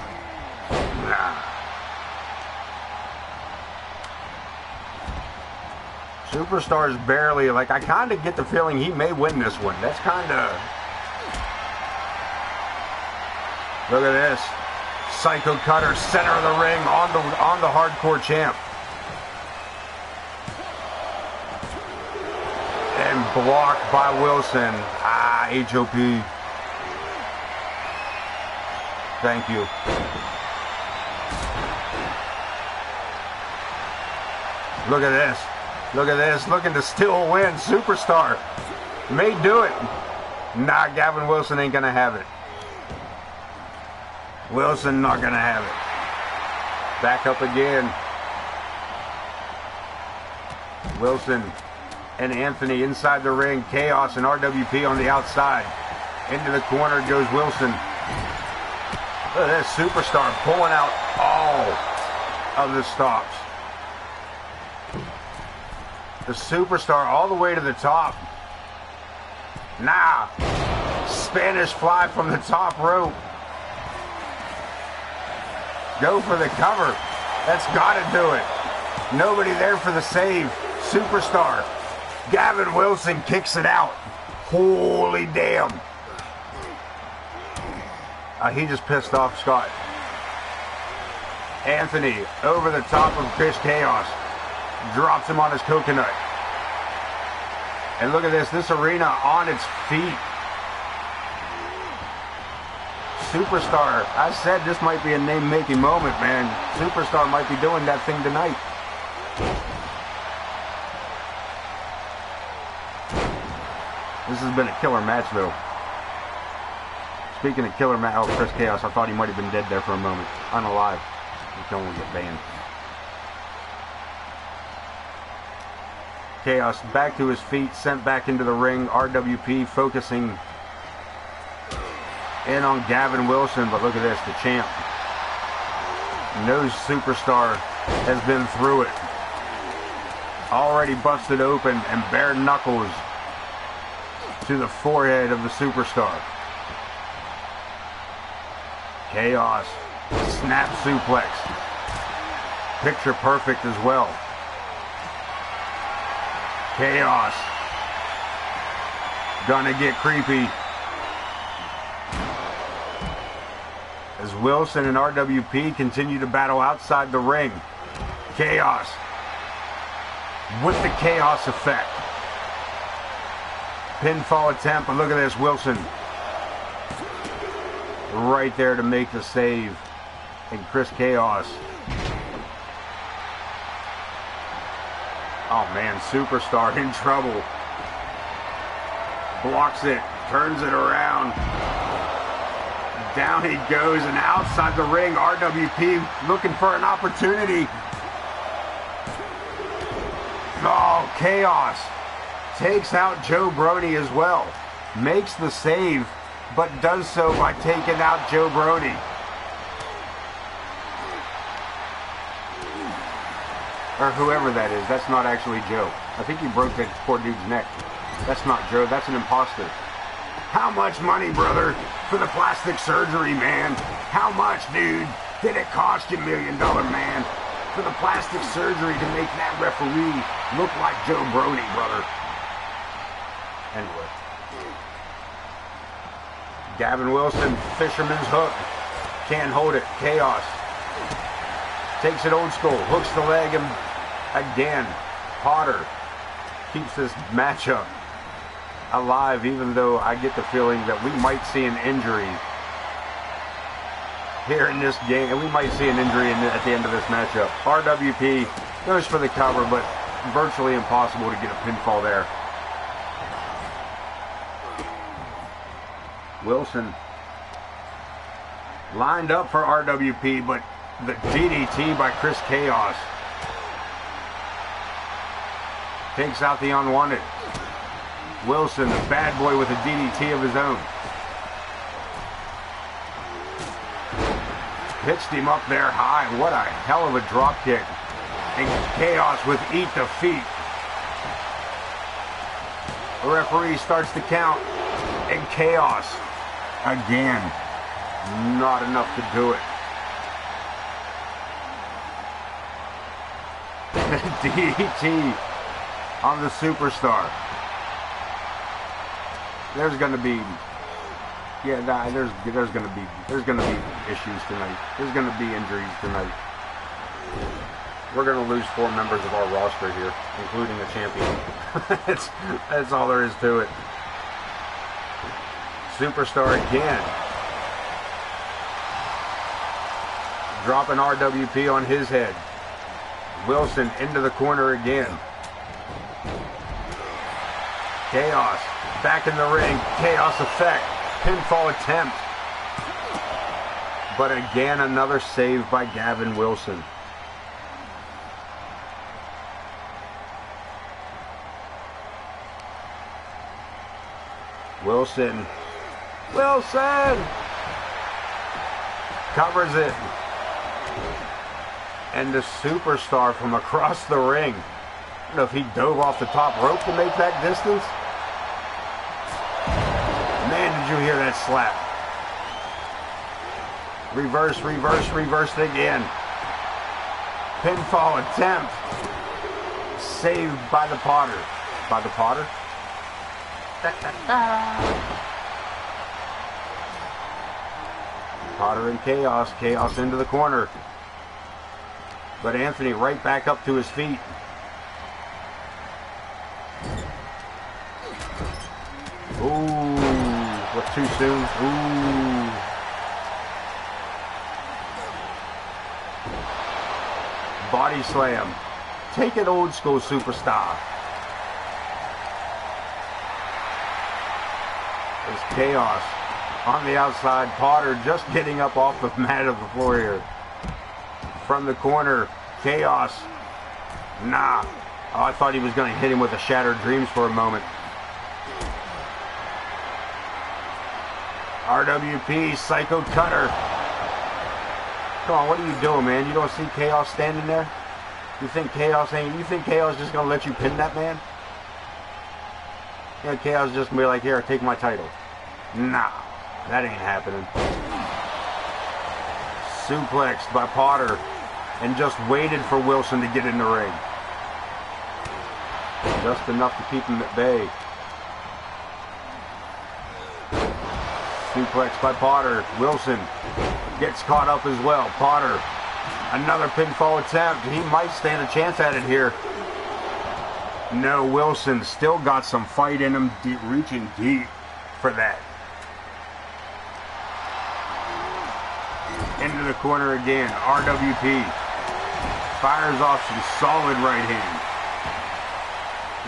Superstar's barely, like, I kind of get the feeling he may win this one. That's kind of... Look at this. Psycho Cutter, center of the ring, on the hardcore champ. And blocked by Wilson. HOP. Thank you. Look at this. Look at this. Looking to still win. Superstar. May do it. Nah, Gavin Wilson ain't going to have it. Wilson not going to have it. Back up again. Wilson and Anthony inside the ring. Chaos and RWP on the outside. Into the corner goes Wilson. Look at this Superstar pulling out all of the stops. The Superstar all the way to the top. Nah. Spanish fly from the top rope. Go for the cover. That's got to do it. Nobody there for the save. Superstar. Gavin Wilson kicks it out. Holy damn. He just pissed off Scott. Anthony over the top of Chris Chaos. Drops him on his coconut. And look at this. This arena on its feet. Superstar. I said this might be a name-making moment, man. Superstar might be doing that thing tonight. This has been a killer match, though. Speaking of killer match, oh, Chris Chaos, I thought he might have been dead there for a moment. Unalive. He can only get banned. Chaos back to his feet, sent back into the ring. RWP focusing in on Gavin Wilson, but look at this, the champ. No Superstar has been through it. Already busted open and bare knuckles to the forehead of the Superstar. Chaos, snap suplex. Picture perfect as well. Chaos. Gonna get creepy. As Wilson and RWP continue to battle outside the ring. Chaos. With the Chaos effect. Pinfall attempt, but look at this, Wilson. Right there to make the save. And Chris Chaos. Oh man, Superstar in trouble. Blocks it. turns it around. Down he goes, and outside the ring, RWP looking for an opportunity. Oh, Chaos takes out Joe Brody as well. Makes the save, but does so by taking out Joe Brody. Or whoever that is. That's not actually Joe. I think he broke that poor dude's neck. That's not Joe. That's an imposter. How much money, brother, for the plastic surgery, man? How much, dude, did it cost you, $1 Million Man? For the plastic surgery to make that referee look like Joe Brody, brother. Anyway. Gavin Wilson, fisherman's hook. Can't hold it. Chaos. Takes it old school. Hooks the leg and again. Potter keeps this matchup alive, even though I get the feeling that we might see an injury here in this game. And we might see an injury at the end of this matchup. RWP goes for the cover, but virtually impossible to get a pinfall there. Wilson lined up for RWP, but the DDT by Chris Chaos takes out the unwanted. Wilson, the bad boy, with a DDT of his own. Pitched him up there high. What a hell of a drop kick. And Chaos with eat the feet. The referee starts to count. And Chaos, again, not enough to do it. DDT on the superstar. There's gonna be, there's gonna be issues tonight. There's gonna be injuries tonight. We're gonna lose 4 members of our roster here, including the champion. that's all there is to it. Superstar again. Dropping RWP on his head. Wilson into the corner again. Chaos back in the ring. Chaos effect. Pinfall attempt. But again, another save by Gavin Wilson. Wilson covers it. And the superstar from across the ring. I don't know if he dove off the top rope to make that distance. Man, did you hear that slap? Reverse again. Pinfall attempt. Saved by the Potter. By the Potter? Potter and Chaos. Chaos into the corner. But Anthony right back up to his feet. Ooh, what, too soon? Ooh. Body slam. Take it old school, superstar. There's Chaos on the outside. Potter just getting up off the mat of the floor here. From the corner, Chaos. Nah. Oh, I thought he was going to hit him with a Shattered Dreams for a moment. RWP, Psycho Cutter. Come on, what are you doing, man? You don't see Chaos standing there? You think Chaos is just going to let you pin that man? Yeah, Chaos is just going to be like, here, take my title. Nah, that ain't happening. Suplexed by Potter. And just waited for Wilson to get in the ring. Just enough to keep him at bay. Suplex by Potter. Wilson gets caught up as well. Potter, another pinfall attempt. He might stand a chance at it here. No, Wilson still got some fight in him, reaching deep for that. Into the corner again. RWP. Fires off some solid right hand.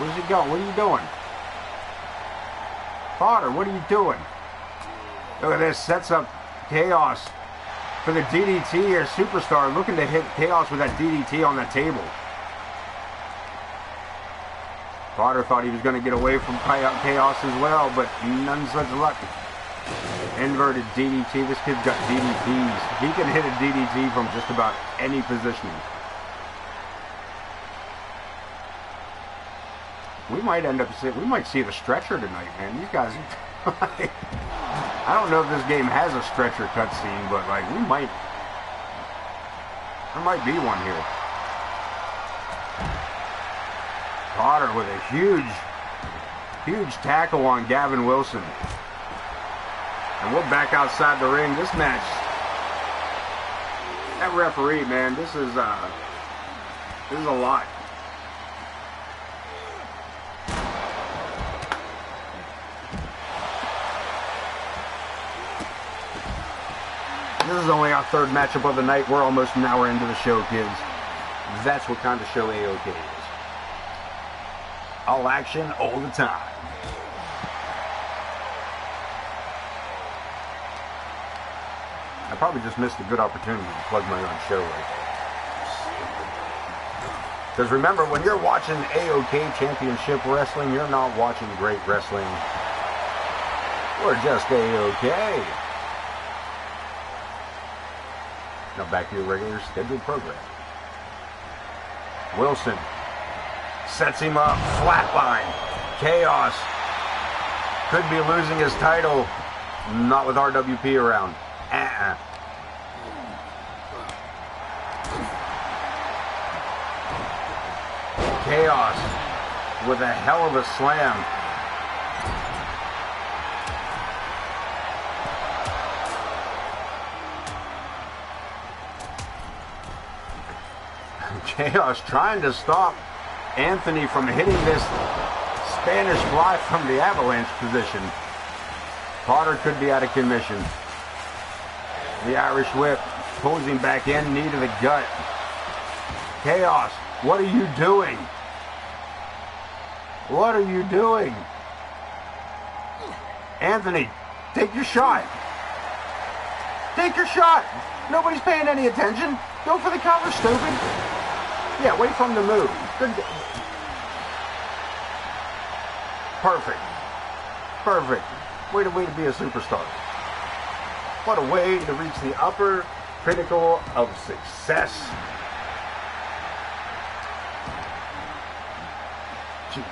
Where's he going? What are you doing? Potter, what are you doing? Look at this. Sets up Chaos for the DDT here. Superstar looking to hit Chaos with that DDT on that table. Potter thought he was going to get away from Chaos as well, but none such luck. Inverted DDT. This kid's got DDTs. He can hit a DDT from just about any positioning. We might see the stretcher tonight, man. These guys, I don't know if this game has a stretcher cutscene, but like there might be one here. Potter with a huge tackle on Gavin Wilson. And we're back outside the ring. This match, that referee, man, this is a lot. This is only our third matchup of the night. We're almost an hour into the show, kids. That's what kind of show AOK is. All action, all the time. I probably just missed a good opportunity to plug my own show right there. Because remember, when you're watching AOK Championship Wrestling, you're not watching great wrestling. We're just AOK. Now back to your regular scheduled program. Wilson sets him up, flatline. Chaos could be losing his title. Not with RWP around. Chaos with a hell of a slam. Chaos trying to stop Anthony from hitting this Spanish fly from the avalanche position. Potter could be out of commission. The Irish whip pulls him back in, knee to the gut. Chaos, what are you doing? What are you doing? Anthony, take your shot. Take your shot. Nobody's paying any attention. Go for the cover, stupid. Yeah, wait for him to move. Good. Perfect. Perfect. Way to be a superstar. What a way to reach the upper pinnacle of success. Jesus.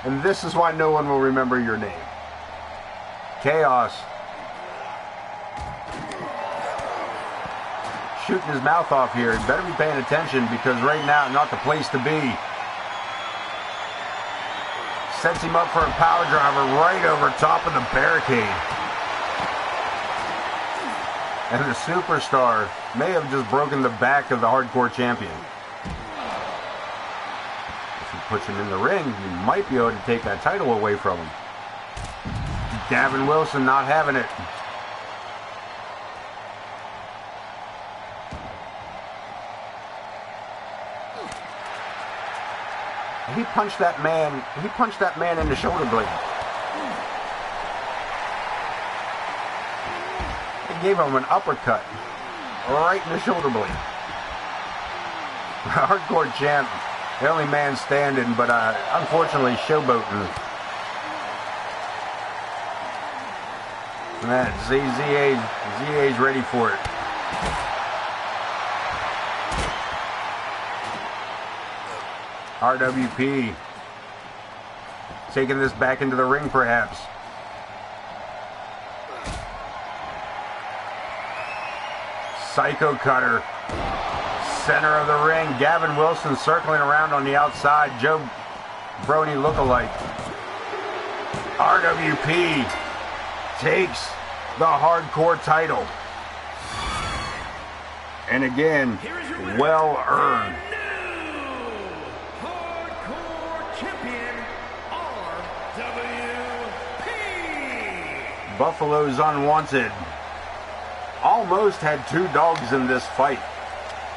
And this is why no one will remember your name. Chaos. Shooting his mouth off here. He better be paying attention because right now, not the place to be. Sets him up for a power driver right over top of the barricade. And the superstar may have just broken the back of the hardcore champion. If he puts him in the ring, he might be able to take that title away from him. Gavin Wilson not having it. He punched that man in the shoulder blade. He gave him an uppercut right in the shoulder blade. Hardcore champ, the only man standing, but unfortunately showboating. Man, ZA's ready for it. RWP taking this back into the ring, perhaps. Psycho cutter. Center of the ring. Gavin Wilson circling around on the outside. Joe Brody lookalike. RWP takes the hardcore title. And again, well earned. Buffalo's Unwanted almost had two dogs in this fight.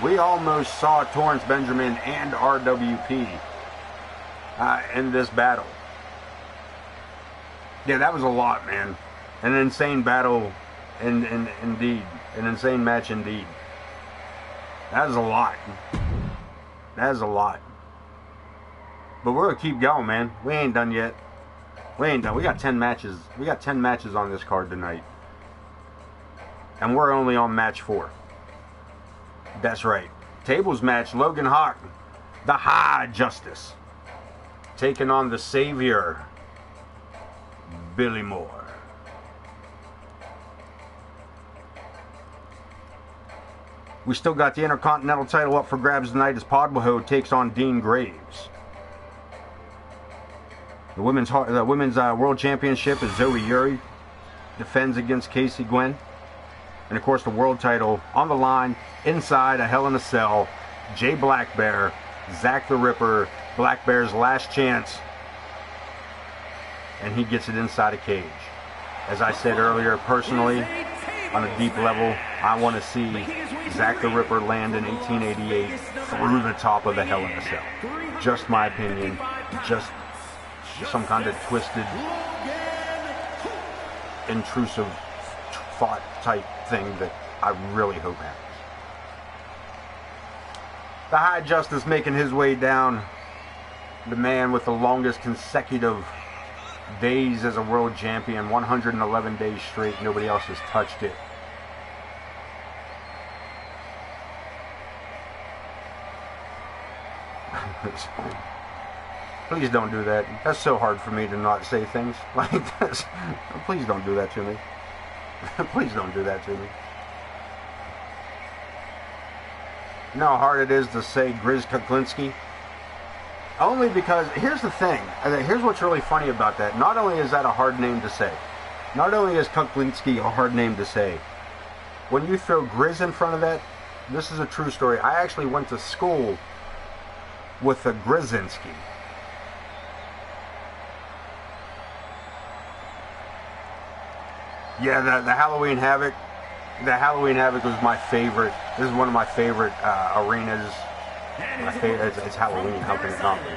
We almost saw Torrance Benjamin and RWP in this battle. Yeah, that was a lot, man. An insane battle, indeed. An insane match, indeed. That is a lot. That is a lot. But we're gonna keep going, man. We ain't done yet. We ain't done. We got 10 matches. We got 10 matches on this card tonight. And we're only on match 4. That's right. Tables match, Logan Hawk, the High Justice, taking on the Savior, Billy Moore. We still got the Intercontinental title up for grabs tonight as Podwaho takes on Dean Graves. The women's World Championship is Zoe Yuri, defends against Casey Gwen. And of course the world title on the line inside a Hell in a Cell. Jay Blackbear, Zach the Ripper, Blackbear's last chance. And he gets it inside a cage. As I said earlier, personally, on a deep level, I want to see Zach the Ripper land in 1888 through the top of the Hell in a Cell. Just my opinion. Just some kind of twisted, intrusive thought type thing that I really hope happens. The High Justice making his way down. The man with the longest consecutive days as a world champion, 111 days straight. Nobody else has touched it. Please don't do that. That's so hard for me to not say things like this. Please don't do that to me. Please don't do that to me. You know how hard it is to say Grizz Kuklinski? Only because, here's the thing. Here's what's really funny about that. Not only is that a hard name to say, not only is Kuklinski a hard name to say, when you throw Grizz in front of that, this is a true story. I actually went to school with a Grizzinski. Yeah, the Halloween Havoc. The Halloween Havoc was my favorite. This is one of my favorite arenas. My favorite, it's Halloween. How can it not be?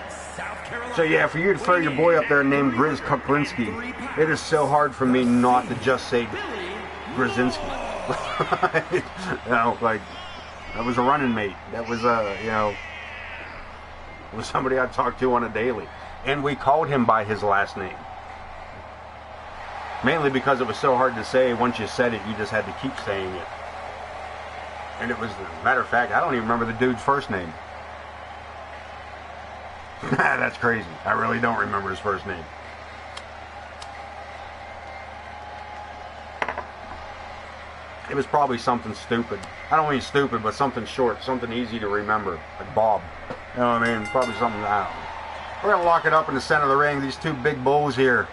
So yeah, for you to throw your boy up there named Grizz Kuklinski, it is so hard for me not to just say Grizzinski. You know, like that was a running mate. That was it was somebody I talked to on a daily, and we called him by his last name. Mainly because it was so hard to say. Once you said it, you just had to keep saying it. And it was, as a matter of fact, I don't even remember the dude's first name. That's crazy. I really don't remember his first name. It was probably something stupid. I don't mean stupid, but something short, something easy to remember, like Bob. You know what I mean? Probably something, I don't know. We're going to lock it up in the center of the ring. These two big bulls here.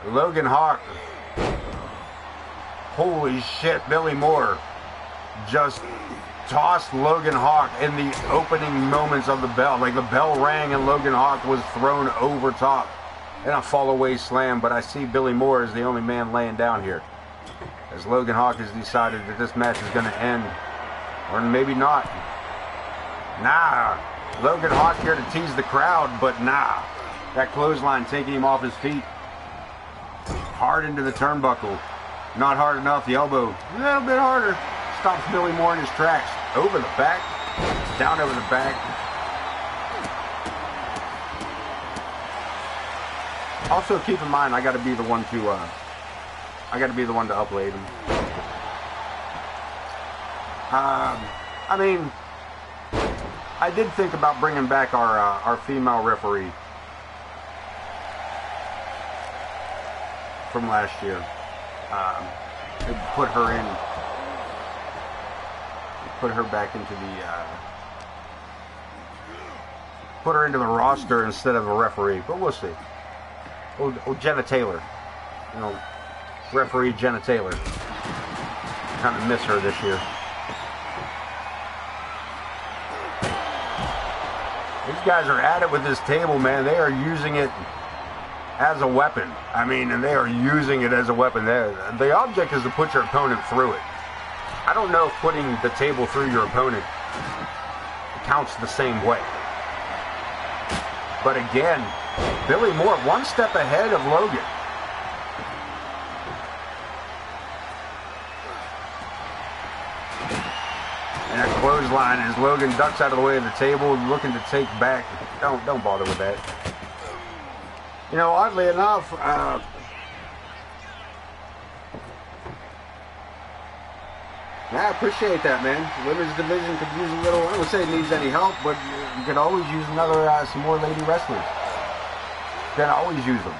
Logan Hawk. Holy shit, Billy Moore just tossed Logan Hawk in the opening moments of the bell. Like the bell rang and Logan Hawk was thrown over top in a fall away slam. But I see Billy Moore is the only man laying down here, as Logan Hawk has decided that this match is going to end. Or maybe not. Nah. Logan Hawk here to tease the crowd, but nah. That clothesline taking him off his feet. Hard into the turnbuckle. Not hard enough. The elbow a little bit harder. Stops Billy Moore in his tracks. Over the back. Down over the back. Also keep in mind, I got to be the one to upload him. I mean, I did think about bringing back our female referee from last year. Put her back into the roster instead of a referee, but we'll see. Oh, Jenna Taylor, you know, referee Jenna Taylor. Kind of miss her this year. These guys are at it with this table, man. They are using it as a weapon. I mean, and they are using it as a weapon. The object is to put your opponent through it. I don't know if putting the table through your opponent counts the same way. But again, Billy Moore one step ahead of Logan. And a clothesline as Logan ducks out of the way of the table, looking to take back. Don't bother with that. You know, oddly enough, yeah, I appreciate that, man. The women's division could use a little. I don't say it needs any help, but you could always use another, some more lady wrestlers. You can always use them.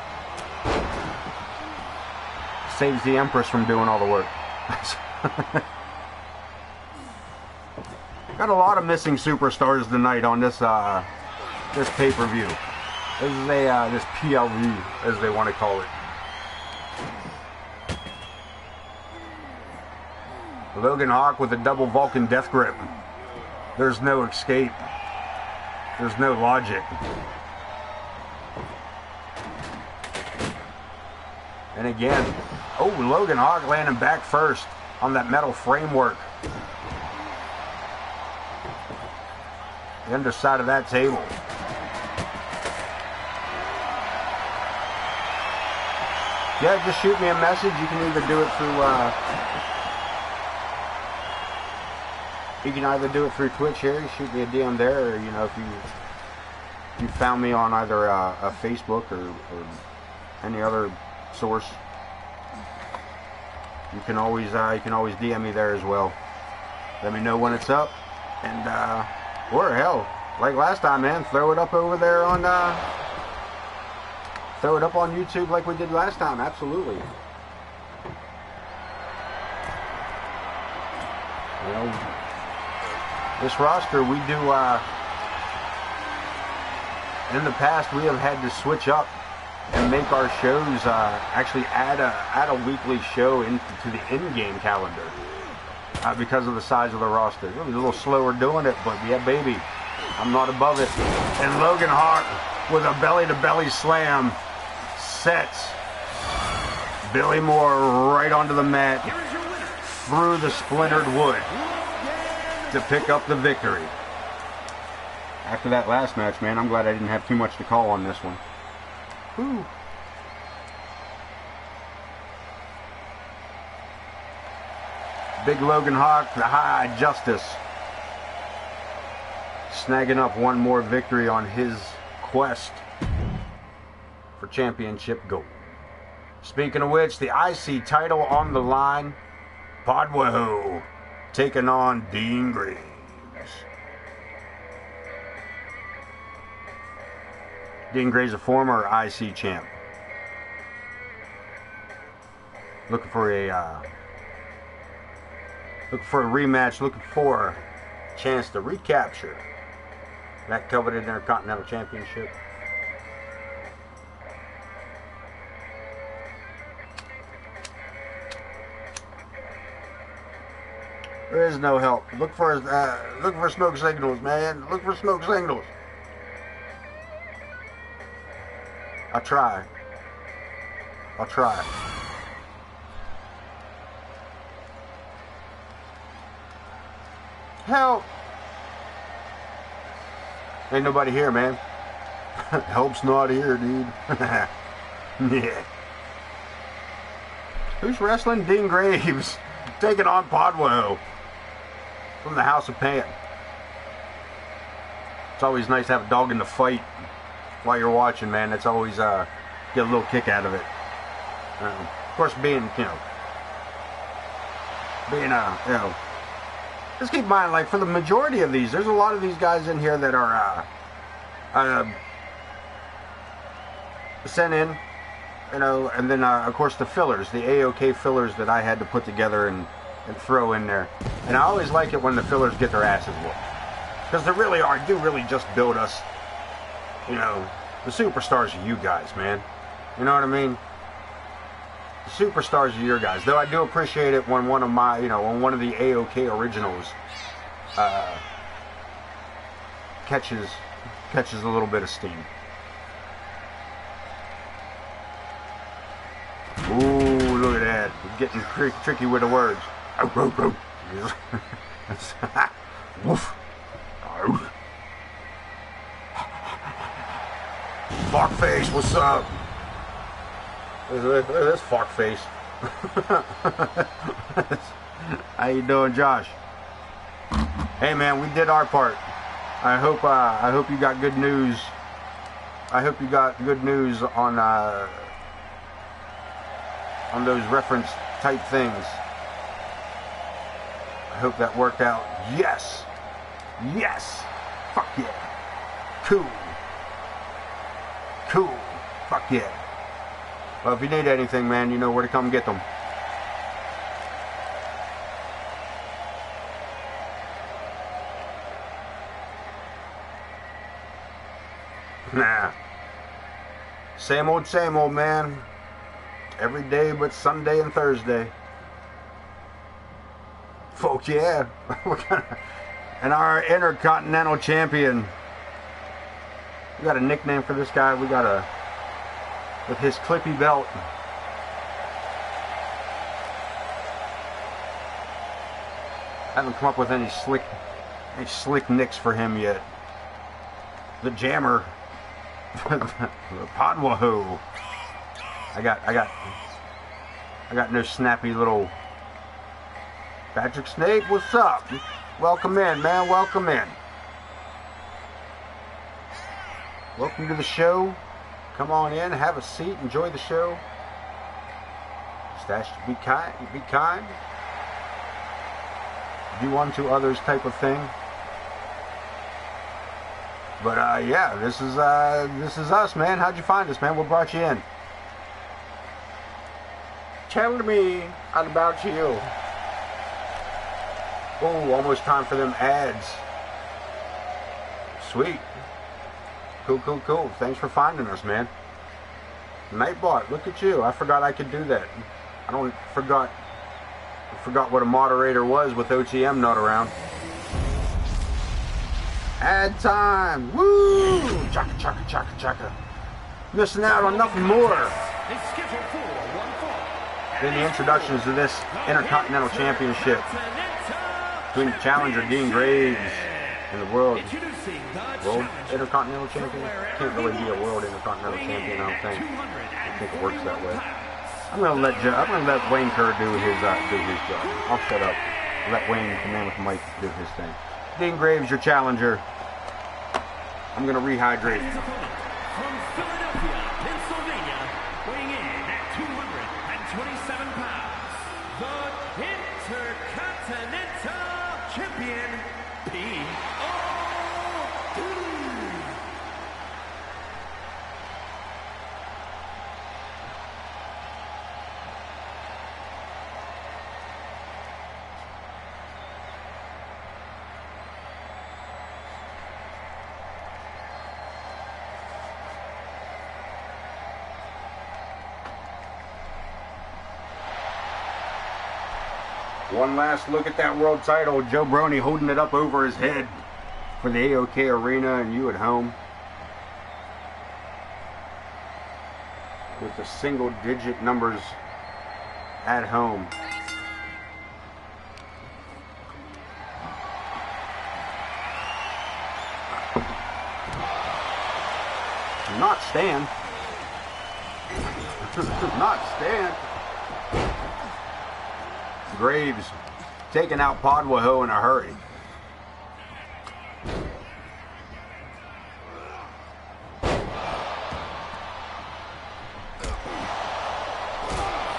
Saves the Empress from doing all the work. Got a lot of missing superstars tonight on this this pay-per-view. This is a this PLV, as they want to call it. Logan Hawk with a double Vulcan death grip. There's no escape. There's no logic. And again, oh, Logan Hawk landing back first on that metal framework. The underside of that table. Yeah, just shoot me a message. You can either do it through Twitch here. You shoot me a DM there, or you know, if you found me on either a Facebook or any other source, you can always DM me there as well. Let me know when it's up, and or hell, like last time, man, throw it up over there on throw it up on YouTube like we did last time. Absolutely. You know, this roster, we do in the past we have had to switch up and make our shows actually add a weekly show into the in-game calendar because of the size of the roster. It was a little slower doing it, but yeah, baby, I'm not above it. And Logan Hawk with a belly-to-belly slam sets Billy Moore right onto the mat through the splintered wood to pick up the victory. After that last match, man, I'm glad I didn't have too much to call on this one. Whew. Big Logan Hawk, the High Justice, snagging up one more victory on his quest for championship gold. Speaking of which, the IC title on the line, Podwaho taking on Dean Graves. Dean Graves, a former IC champ, looking for a rematch, looking for a chance to recapture that coveted Intercontinental Championship. There is no help. Look for smoke signals, man. Look for smoke signals. I'll try. Help! Ain't nobody here, man. Help's not here, dude. Yeah. Who's wrestling? Dean Graves taking on Podwaho from the House of Pan. It's always nice to have a dog in the fight while you're watching, man. That's always get a little kick out of it. Of course, being just keep in mind, like, for the majority of these, there's a lot of these guys in here that are sent in, you know, and then of course the fillers, the AOK fillers that I had to put together and throw in there. And I always like it when the fillers get their asses whooped, because they really do really just build us, you know, the superstars are you guys, man. You know what I mean? The superstars are your guys. Though I do appreciate it when one of my, you know, when one of the AOK originals catches a little bit of steam. Ooh, look at that. Getting tricky with the words. Woof. Fuckface, what's up? Look at this fuckface. How you doing, Josh? Hey man, we did our part. I hope you got good news. I hope you got good news on those reference type things. I hope that worked out. Yes. Yes. Fuck yeah. Cool. Cool. Fuck yeah. Well, if you need anything, man, you know where to come get them. Nah. Same old, man. Every day but Sunday and Thursday. Fuck yeah. And our Intercontinental Champion. We got a nickname for this guy. We got a... with his clippy belt. I haven't come up with any slick nicks for him yet. The Jammer. The Podwahoo. I got no snappy little... Patrick Snape, what's up? Welcome in, man. Welcome in. Welcome to the show. Come on in, have a seat, enjoy the show. Stash, be kind, be kind. Do unto others type of thing. But yeah, this is us, man. How'd you find us, man? What brought you in? Tell me about you. Oh, almost time for them ads. Sweet. Cool, cool, cool. Thanks for finding us, man. Nightbot, look at you. I forgot I could do that. I forgot what a moderator was with OTM not around. Ad time! Woo! Chaka, chaka, chaka, chaka. Missing out on nothing more than the introductions to this Intercontinental Championship between challenger Dean Graves and the World Intercontinental Champion. Can't really be a World Intercontinental Champion, I don't think. I don't think it works that way. I'm gonna let Wayne Kerr do his job. I'll shut up. Let Wayne, the man with the mic, do his thing. Dean Graves, your challenger. I'm gonna rehydrate. From Philadelphia, Pennsylvania, weighing in at 227 pounds, the Intercontinental Champion, AOK. One last look at that world title. Joe Brony holding it up over his head for the AOK Arena and you at home. With the single digit numbers at home. Not Stan. Not Stan. Graves taking out Podwahoo in a hurry.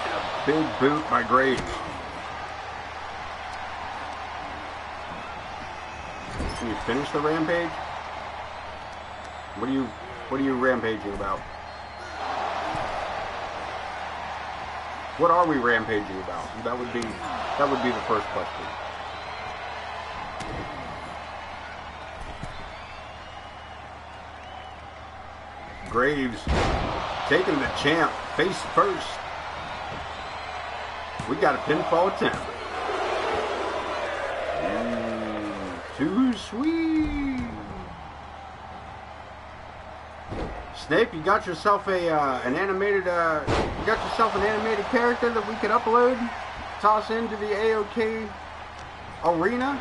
A big boot by Graves. Can you finish the rampage? What are you rampaging about? What are we rampaging about? That would be the first question. Graves taking the champ face first. We got a pinfall attempt. Too sweet. Snape, you got yourself an animated character that we could upload, toss into the AOK arena.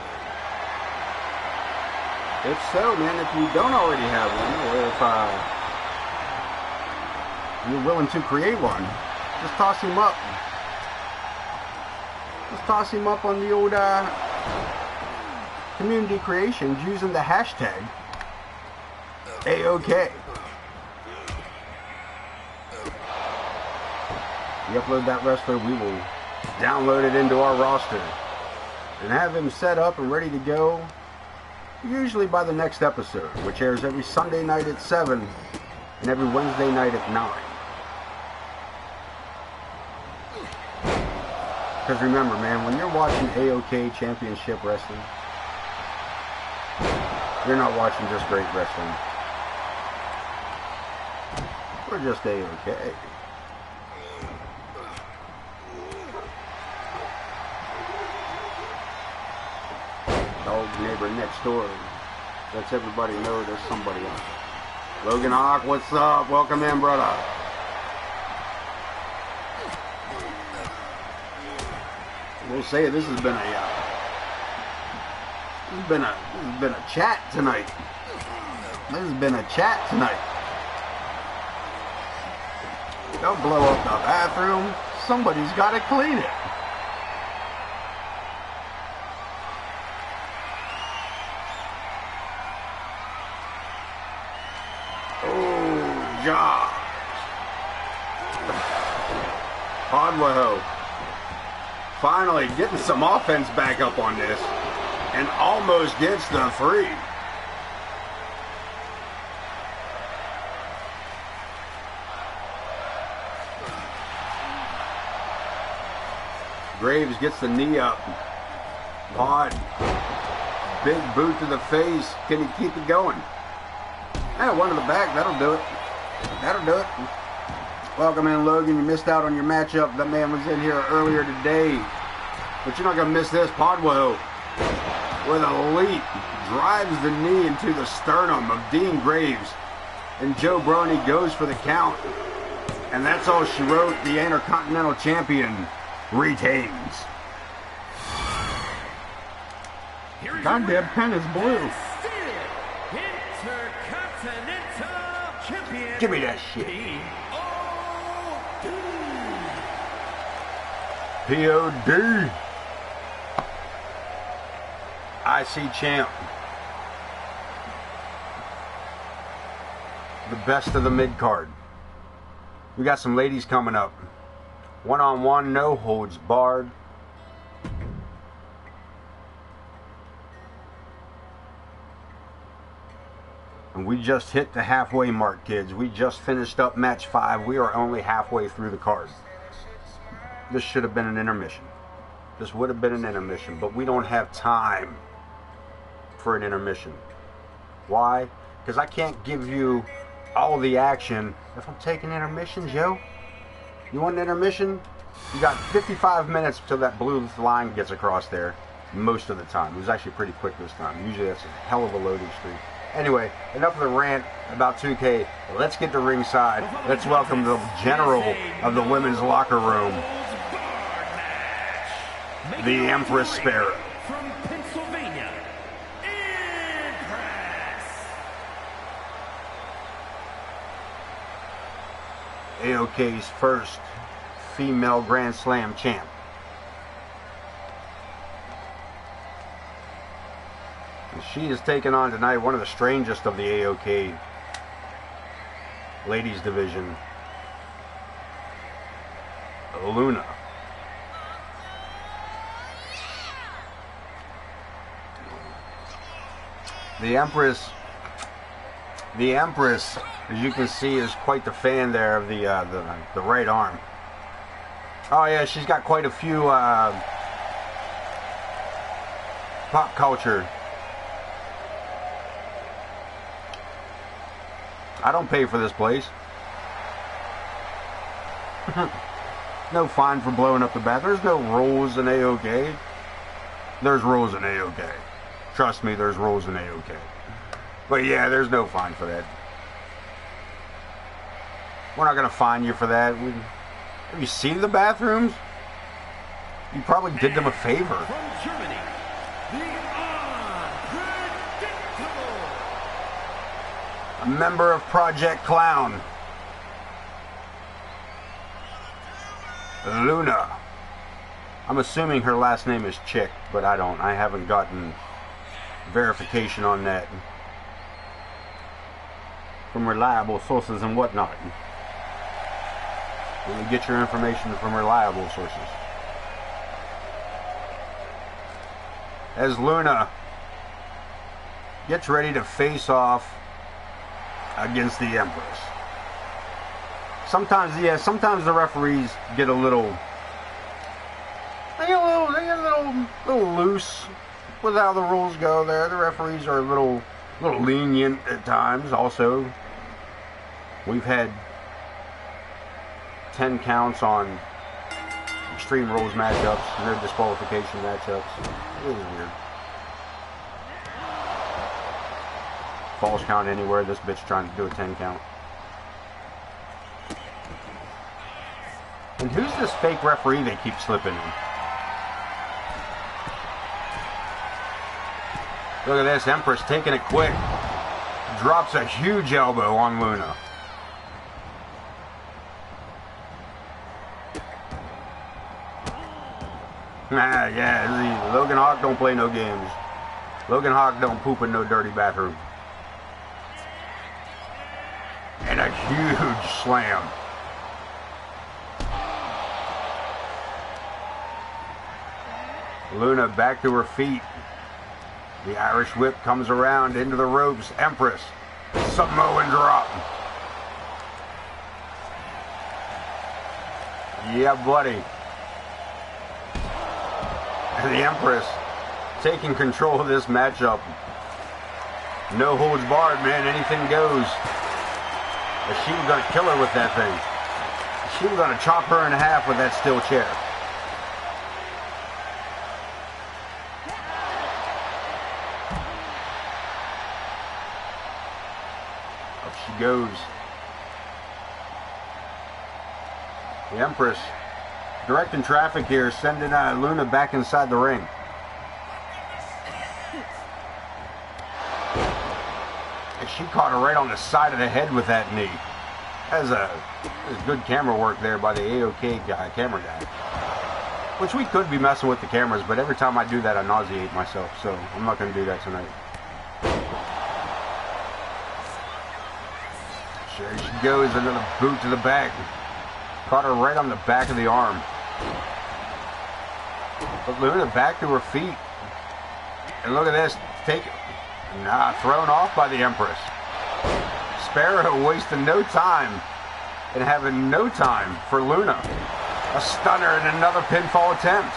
If so, man, if you don't already have one, or You're willing to create one. Just toss him up. Just toss him up on the old community creations using the hashtag AOK. You upload that wrestler, we will download it into our roster and have him set up and ready to go, usually by the next episode, which airs every Sunday night at 7 and every Wednesday night at 9. Because remember, man, when you're watching AOK Championship Wrestling, you're not watching just great wrestling. We're just AOK. Dog neighbor next door lets everybody know there's somebody else. Logan Hawk, what's up? Welcome in, brother. We'll say this has been a chat tonight. This has been a chat tonight. Don't blow up the bathroom. Somebody's got to clean it. Oh, Josh. Podwaho. Finally getting some offense back up on this and almost gets the 3. Graves gets the knee up. Pod. Big boot to the face. Can he keep it going? One to the back. That'll do it. That'll do it. Welcome in, Logan. You missed out on your matchup. That man was in here earlier today. But you're not going to miss this. Podwell with a leap drives the knee into the sternum of Dean Graves. And Joe Brony goes for the count. And that's all she wrote. The Intercontinental Champion retains. Goddamn pen is blue. Intercontinental Champion. Give me that shit. POD. IC champ. The best of the mid card. We got some ladies coming up. One-on-one, no holds barred. And we just hit the halfway mark, kids. We just finished up match 5. We are only halfway through the card. This should have been an intermission. This would have been an intermission, but we don't have time for an intermission. Why? Because I can't give you all the action if I'm taking intermissions, yo. You want an intermission? You got 55 minutes till that blue line gets across there. Most of the time. It was actually pretty quick this time. Usually that's a hell of a loading streak. Anyway, enough of the rant about 2K. Let's get to ringside. Let's welcome the general of the women's locker room, the Empress Sparrow. From Pennsylvania, Empress. AOK's first female Grand Slam champ. And she is taking on tonight one of the strangest of the AOK ladies division, Luna. The Empress, as you can see, is quite the fan there of the right arm. Oh yeah, she's got quite a few pop culture. I don't pay for this place. No fine for blowing up the bath. There's no rules in AOK. There's rules in AOK. Trust me, there's rules in AOK. But yeah, there's no fine for that. We're not going to fine you for that. Have you seen the bathrooms? You probably did them a favor. From Germany, the Unpredictable. A member of Project Clown. Luna. I'm assuming her last name is Chick, but I haven't gotten verification on that from reliable sources and whatnot. You get your information from reliable sources. As Luna gets ready to face off against the Empress. Sometimes the referees get a little loose with how the rules go there. The referees are a little lenient at times. Also, we've had 10 counts on Extreme Rules matchups, no disqualification matchups. It is weird. Falls count anywhere. This bitch trying to do a 10 count. And who's this fake referee they keep slipping in? Look at this, Empress taking it quick. Drops a huge elbow on Luna. Yeah, Logan Hawk don't play no games. Logan Hawk don't poop in no dirty bathroom. And a huge slam. Luna back to her feet. The Irish whip comes around into the ropes. Empress, Samoan drop. Yeah, buddy. And the Empress taking control of this matchup. No holds barred, man. Anything goes. But she was going to kill her with that thing. She was going to chop her in half with that steel chair. Up she goes. The Empress directing traffic here, sending Luna back inside the ring. And she caught her right on the side of the head with that knee. That's good camera work there by the AOK guy, camera guy. Which we could be messing with the cameras, but every time I do that I nauseate myself, so I'm not going to do that tonight. There she goes, another boot to the back. Caught her right on the back of the arm. But Luna back to her feet. And look at this. Thrown off by the Empress. Sparrow wasting no time and having no time for Luna. A stunner and another pinfall attempt.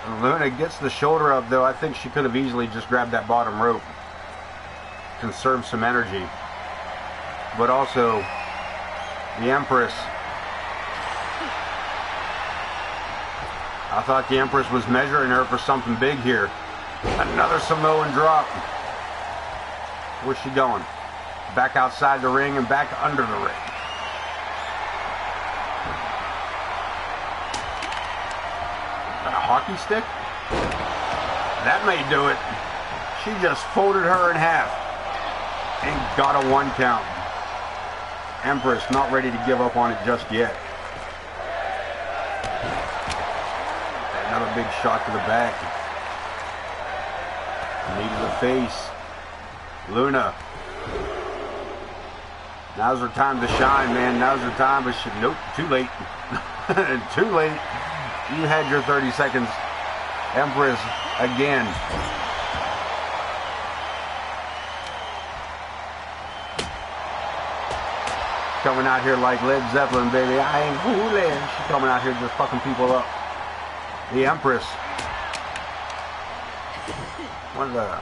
And Luna gets the shoulder up, though. I think she could have easily just grabbed that bottom rope. Conserved some energy. But also, the Empress. I thought the Empress was measuring her for something big here. Another Samoan drop. Where's she going? Back outside the ring and back under the ring. A hockey stick? That may do it. She just folded her in half and got a 1 count. Empress not ready to give up on it just yet. Another big shot to the back. Knee to the face. Luna. Now's her time to shine, man. Now's her time. But nope, too late. Too late. You had your 30 seconds. Empress again. Coming out here like Led Zeppelin, baby. I ain't fooling. She's coming out here just fucking people up. The Empress. One of the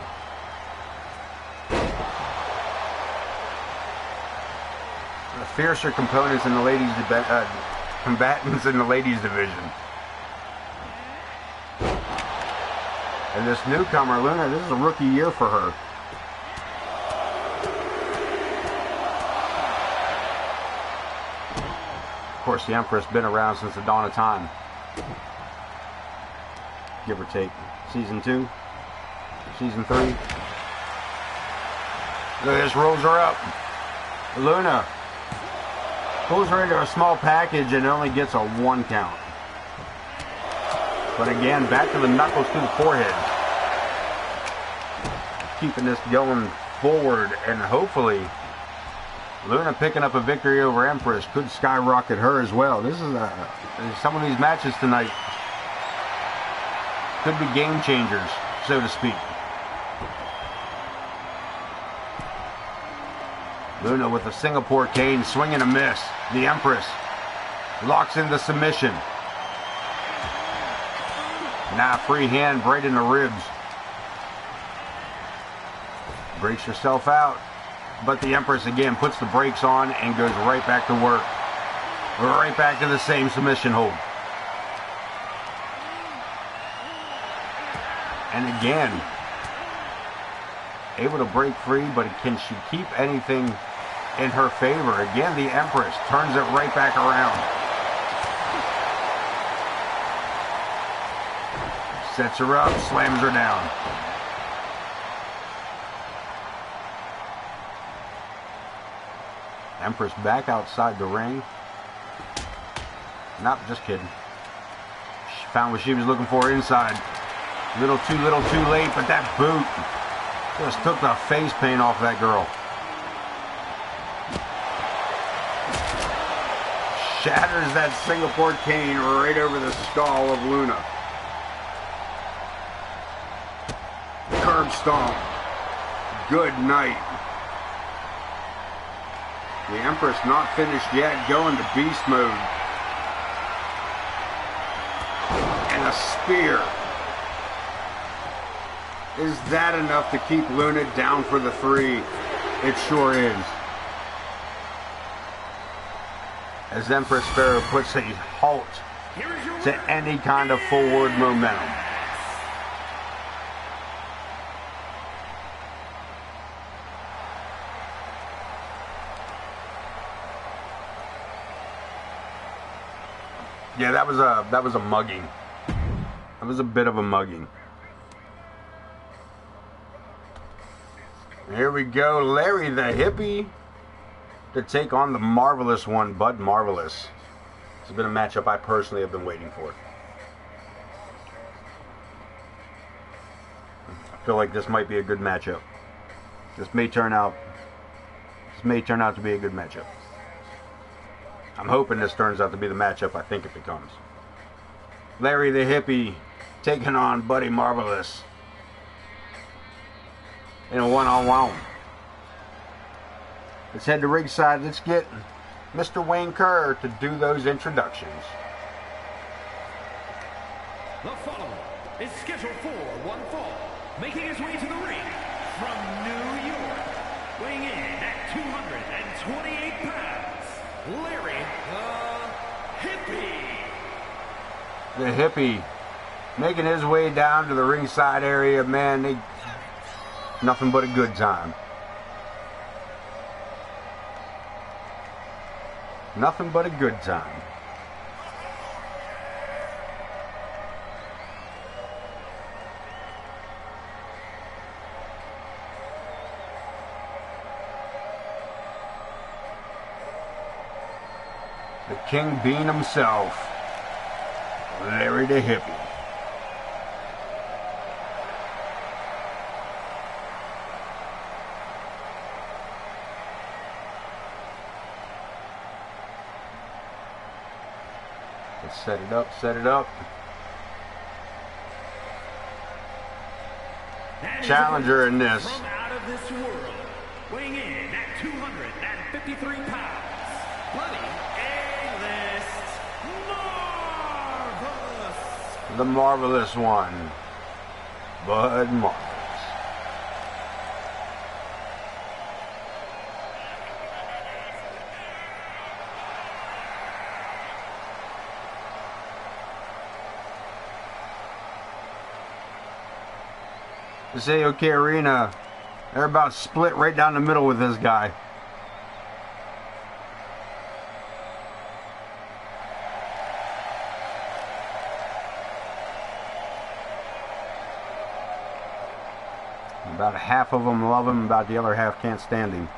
fiercer components in the ladies' combatants in the ladies' division. And this newcomer, Luna, this is a rookie year for her. Of course, the Empress been around since the dawn of time. Give or take. Season 2. Season 3. Look at this, rolls her up. Luna Pulls her into a small package and only gets a 1 count. But again, back to the knuckles to the forehead. Keeping this going forward, and hopefully Luna picking up a victory over Empress could skyrocket her as well. This is some of these matches tonight could be game changers, so to speak. Luna with a Singapore cane, swing and a miss. The Empress locks in the submission. Now free hand right in the ribs. Breaks herself out. But the Empress again puts the brakes on and goes right back to work. Right back to the same submission hold. And again, able to break free, but can she keep anything in her favor? Again, the Empress turns it right back around. Sets her up, slams her down. Empress back outside the ring. Nope, just kidding. She found what she was looking for inside. Little too late, but that boot just took the face paint off that girl. Shatters that Singapore cane right over the skull of Luna. Curb stomp. Good night. The Empress not finished yet, going to beast mode. And a spear. Is that enough to keep Luna down for the 3? It sure is. As Empress Pharaoh puts a halt to any kind of forward momentum. Yeah, that was a mugging. That was a bit of a mugging. Here we go, Larry the Hippie to take on the Marvelous One, Bud Marvelous. It's been a matchup I personally have been waiting for. I feel like this might be a good matchup. This may turn out to be a good matchup. I'm hoping this turns out to be the matchup I think it becomes. Larry the Hippie taking on Buddy Marvelous in a one-on-one. Let's head to ringside. Let's get Mr. Wayne Kerr to do those introductions. The following is scheduled for one fall, making his way to the ring from New York, weighing in at 228 pounds, Larry the Hippie. The Hippie making his way down to the ringside area. Man, nothing but a good time. Nothing but a good time. The King Bean himself, Larry the Hippie. Let's set it up, set it up. Challenger in this. From out of this world, weighing in at 253 pounds, Buddy A-List Marvelous. The Marvelous One, Bud Marvelous. This AOK arena, they're about split right down the middle with this guy. About half of them love him, about the other half can't stand him.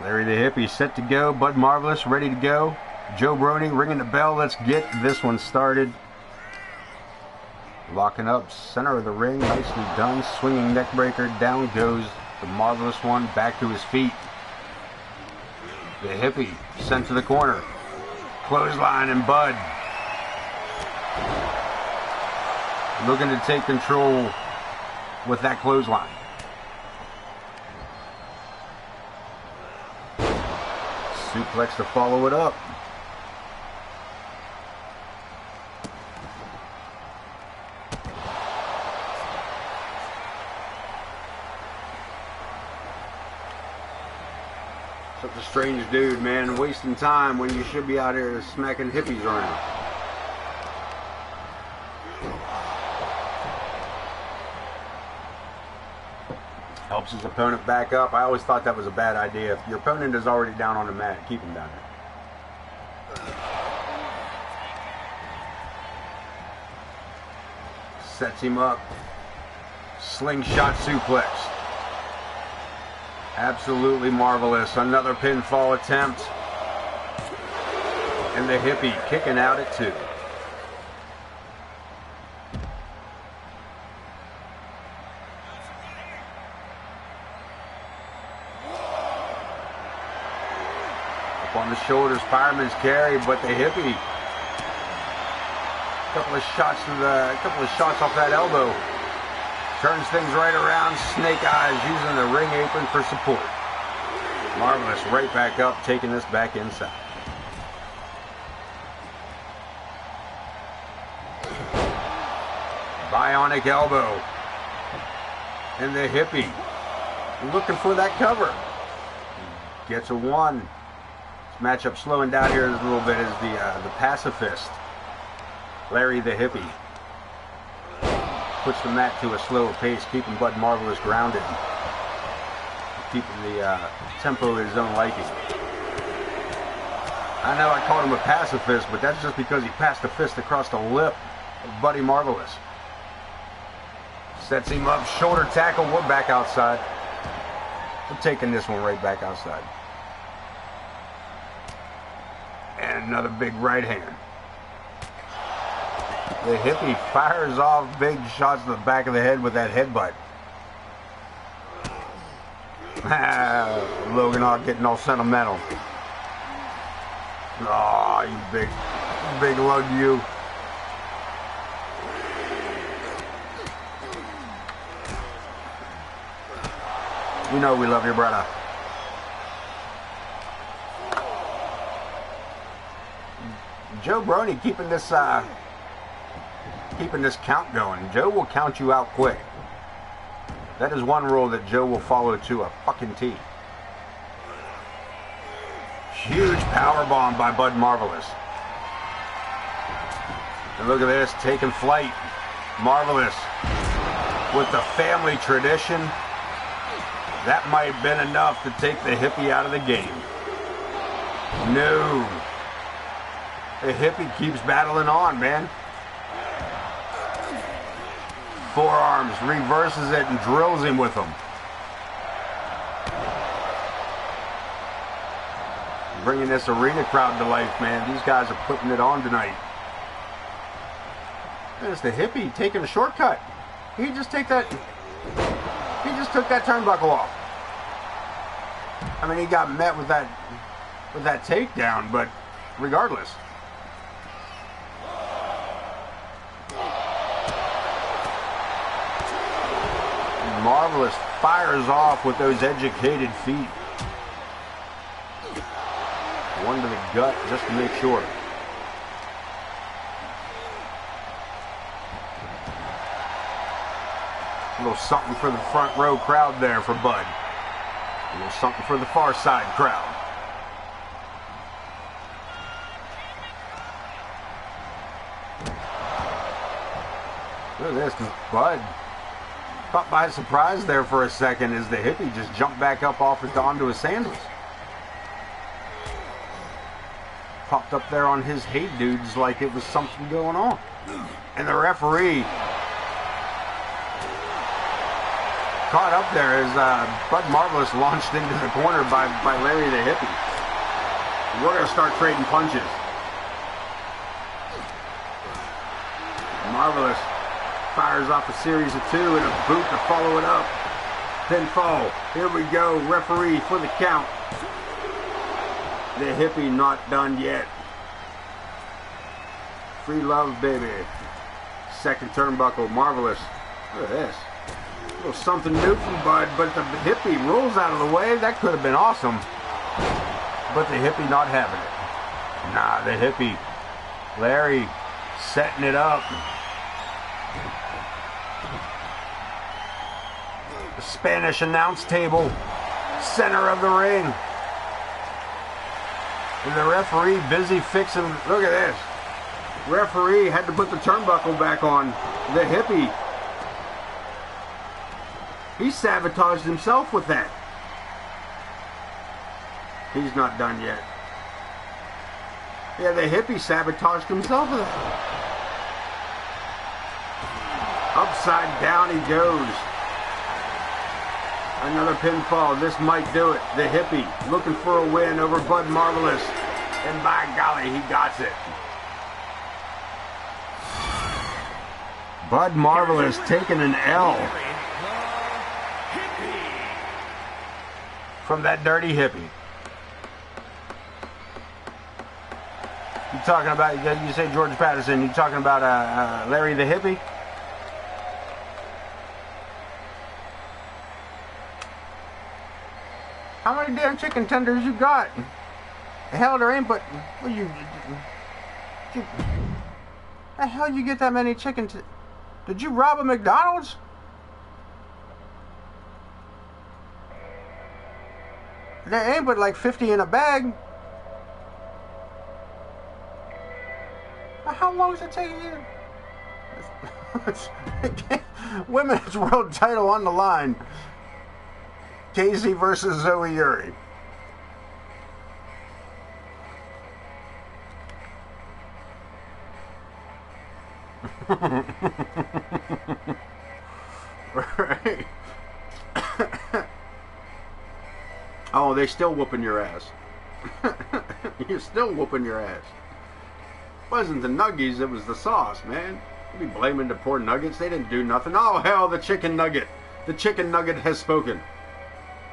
Larry the Hippie set to go. Bud Marvelous ready to go. Joe Brony ringing the bell. Let's get this one started. Locking up, center of the ring. Nicely done. Swinging neck breaker. Down goes the Marvelous One. Back to his feet. The Hippie sent to the corner. Clothesline and Bud looking to take control with that clothesline. Suplex to follow it up. Such a strange dude, man. Wasting time when you should be out here smacking hippies around. Helps his opponent back up. I always thought that was a bad idea. If your opponent is already down on the mat, keep him down there. Sets him up. Slingshot suplex. Absolutely marvelous. Another pinfall attempt. And the Hippie kicking out at 2. Up on the shoulders, fireman's carry, but the Hippie. Couple of shots off that elbow. Turns things right around. Snake eyes using the ring apron for support. Marvelous right back up, taking this back inside. Bionic elbow. And the Hippie looking for that cover. Gets a 1. This matchup slowing down here a little bit is the pacifist. Larry the Hippie. Puts the mat to a slower pace, keeping Bud Marvelous grounded. Keeping the tempo of his own liking. I know I called him a pacifist, but that's just because he passed a fist across the lip of Buddy Marvelous. Sets him up, shoulder tackle, we're back outside. We're taking this one right back outside. And another big right hand. The Hippie fires off big shots to the back of the head with that headbutt. Logan Hawk getting all sentimental. Oh, you big lug you. You know we love you, brother. Joe Brony keeping this count going. Joe will count you out quick. That is one rule that Joe will follow to a fucking T. Huge power bomb by Bud Marvelous. And look at this, taking flight. Marvelous with the family tradition. That might have been enough to take the Hippie out of the game. No. The Hippie keeps battling on, man. Forearms, reverses it and drills him with them. Bringing this arena crowd to life, man. These guys are putting it on tonight. There's the Hippie taking a shortcut. He just took that turnbuckle off. I mean, he got met with that takedown, but regardless. Marvelous fires off with those educated feet. One to the gut just to make sure. A little something for the front row crowd there for Bud. A little something for the far side crowd. Look at this, Bud. Caught by surprise there for a second as the Hippie just jumped back up onto his sandals. Popped up there on his Hey Dudes like it was something going on. And the referee caught up there as Bud Marvelous launched into the corner by Larry the Hippie. We're going to start trading punches. Marvelous fires off a series of 2 and a boot to follow it up. Pinfall. Here we go. Referee for the count. The Hippie not done yet. Free love, baby. Second turnbuckle. Marvelous. Look at this. A little something new from Bud, but the Hippie rolls out of the way. That could have been awesome. But the Hippie not having it. Nah, the Hippie. Larry setting it up. The Spanish announce table. Center of the ring. And the referee busy fixing. Look at this. Referee had to put the turnbuckle back on. The Hippie. He sabotaged himself with that. He's not done yet. Yeah, the Hippie sabotaged himself with that. Upside down he goes. Another pinfall. This might do it. The Hippie looking for a win over Bud Marvelous. And by golly, he got it. Bud Marvelous taking an L from that dirty Hippie. You talking about, you say George Patterson, you talking about Larry the Hippie? How many damn chicken tenders you got? The hell there ain't but, well, the hell you get that many chicken did you rob a McDonald's? There ain't but like 50 in a bag. How long is it taking you? Women's world title on the line. Casey versus Zoe Uri. Right. Oh, they still whooping your ass. You're still whooping your ass. It wasn't the nuggies, it was the sauce, man. You be blaming the poor nuggets. They didn't do nothing. Oh, hell, the chicken nugget. The chicken nugget has spoken.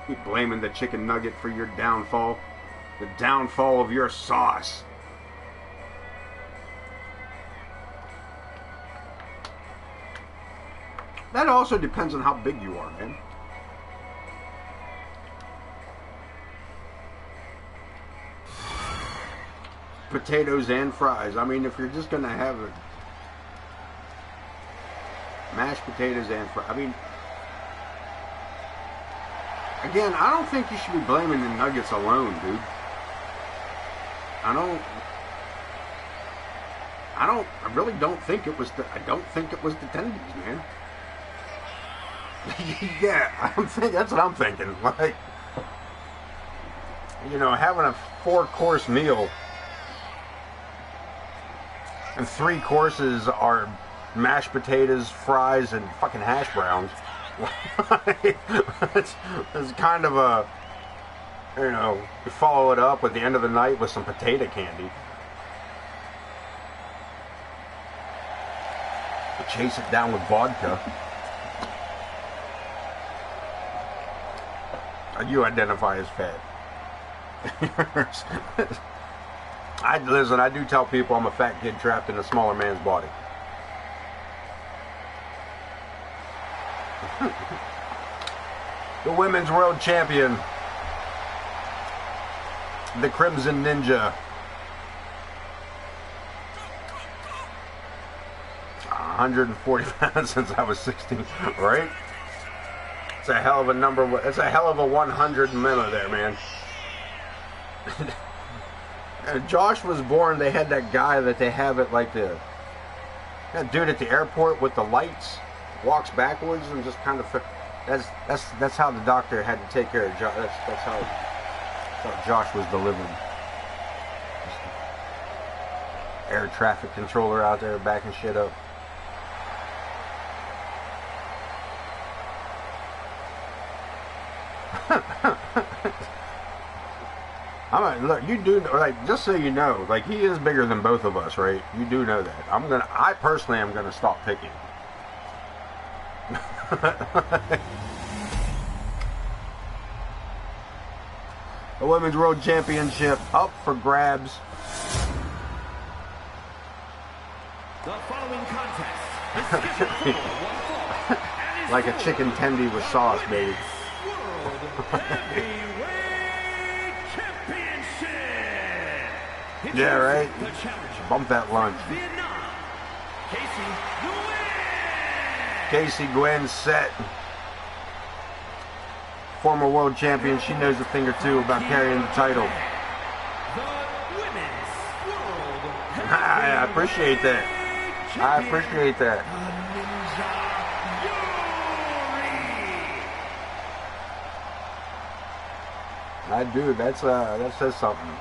You be blaming the chicken nugget for your downfall. The downfall of your sauce. That also depends on how big you are, man. Potatoes and fries. I mean, if you're just going to have it, mashed potatoes and fries. I mean, again, I don't think you should be blaming the nuggets alone, dude. I really don't think it was I don't think it was the tenders, man. Yeah, that's what I'm thinking. Like, you know, having a 4-course meal and 3 courses are mashed potatoes, fries, and fucking hash browns. it's kind of a, you know, you follow it up at the end of the night with some potato candy. You chase it down with vodka. You identify as fat. Listen, I do tell people I'm a fat kid trapped in a smaller man's body. The women's world champion, the Crimson Ninja. 140 pounds since I was 16, right? It's a hell of a number. It's a hell of a 100 memo there, man. Josh was born. They had that guy that they have at like that dude at the airport with the lights walks backwards and just kind of. That's how the doctor had to take care of Josh. That's how Josh was delivered. Air traffic controller out there backing shit up. Look, you do, like, just so you know, like, he is bigger than both of us, right? You do know that. I personally am gonna stop picking. The Women's World Championship up for grabs. The following contest is scheduled for one fall. Like a chicken tendy with sauce, baby. World Heavyweight Championship. Yeah, right? The challenger. Bump that lunch. Vietnam. Casey Nguyen. Casey Gwen set. Former world champion. She knows a thing or two about carrying the title. The Women's World I appreciate that. I appreciate that. I do. That says something.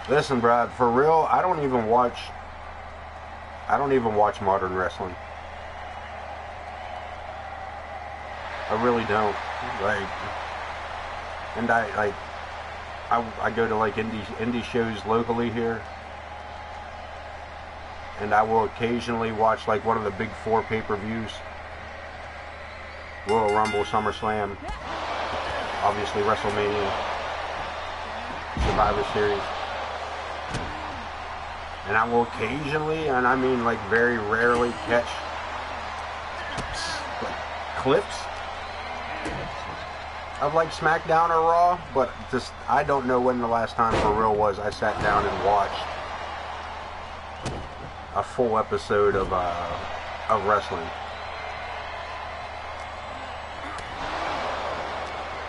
Listen, Brad, for real, I don't even watch modern wrestling. I really don't. Like, and I go to like indie shows locally here, and I will occasionally watch like one of the big 4 pay-per-views. Royal Rumble, SummerSlam, obviously WrestleMania, Survivor Series. And I will occasionally, and I mean like very rarely, catch like clips of like SmackDown or Raw, but just I don't know when the last time for real was I sat down and watched a full episode of wrestling.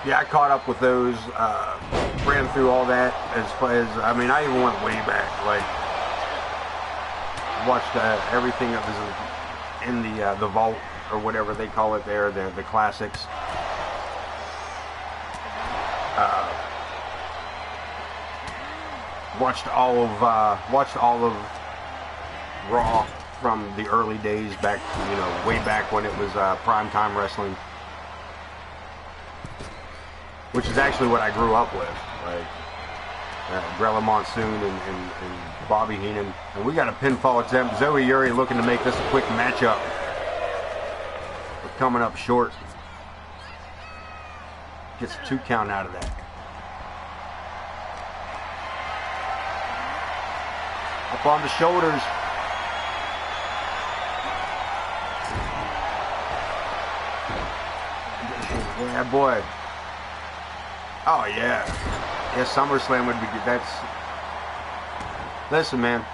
Yeah, I caught up with those, ran through all that as far as, I mean, I even went way back, like, watched everything that was in the vault, or whatever they call it there, the classics. Watched all of Raw from the early days back, you know, way back when it was primetime wrestling. Which is actually what I grew up with, like Grella Monsoon and Bobby Heenan. And we got a pinfall attempt. Zoe Uri looking to make this a quick matchup. We're coming up short. Gets a 2 count out of that. Up on the shoulders. Yeah, boy. Oh, yeah. Yeah, SummerSlam would be good. Listen, man.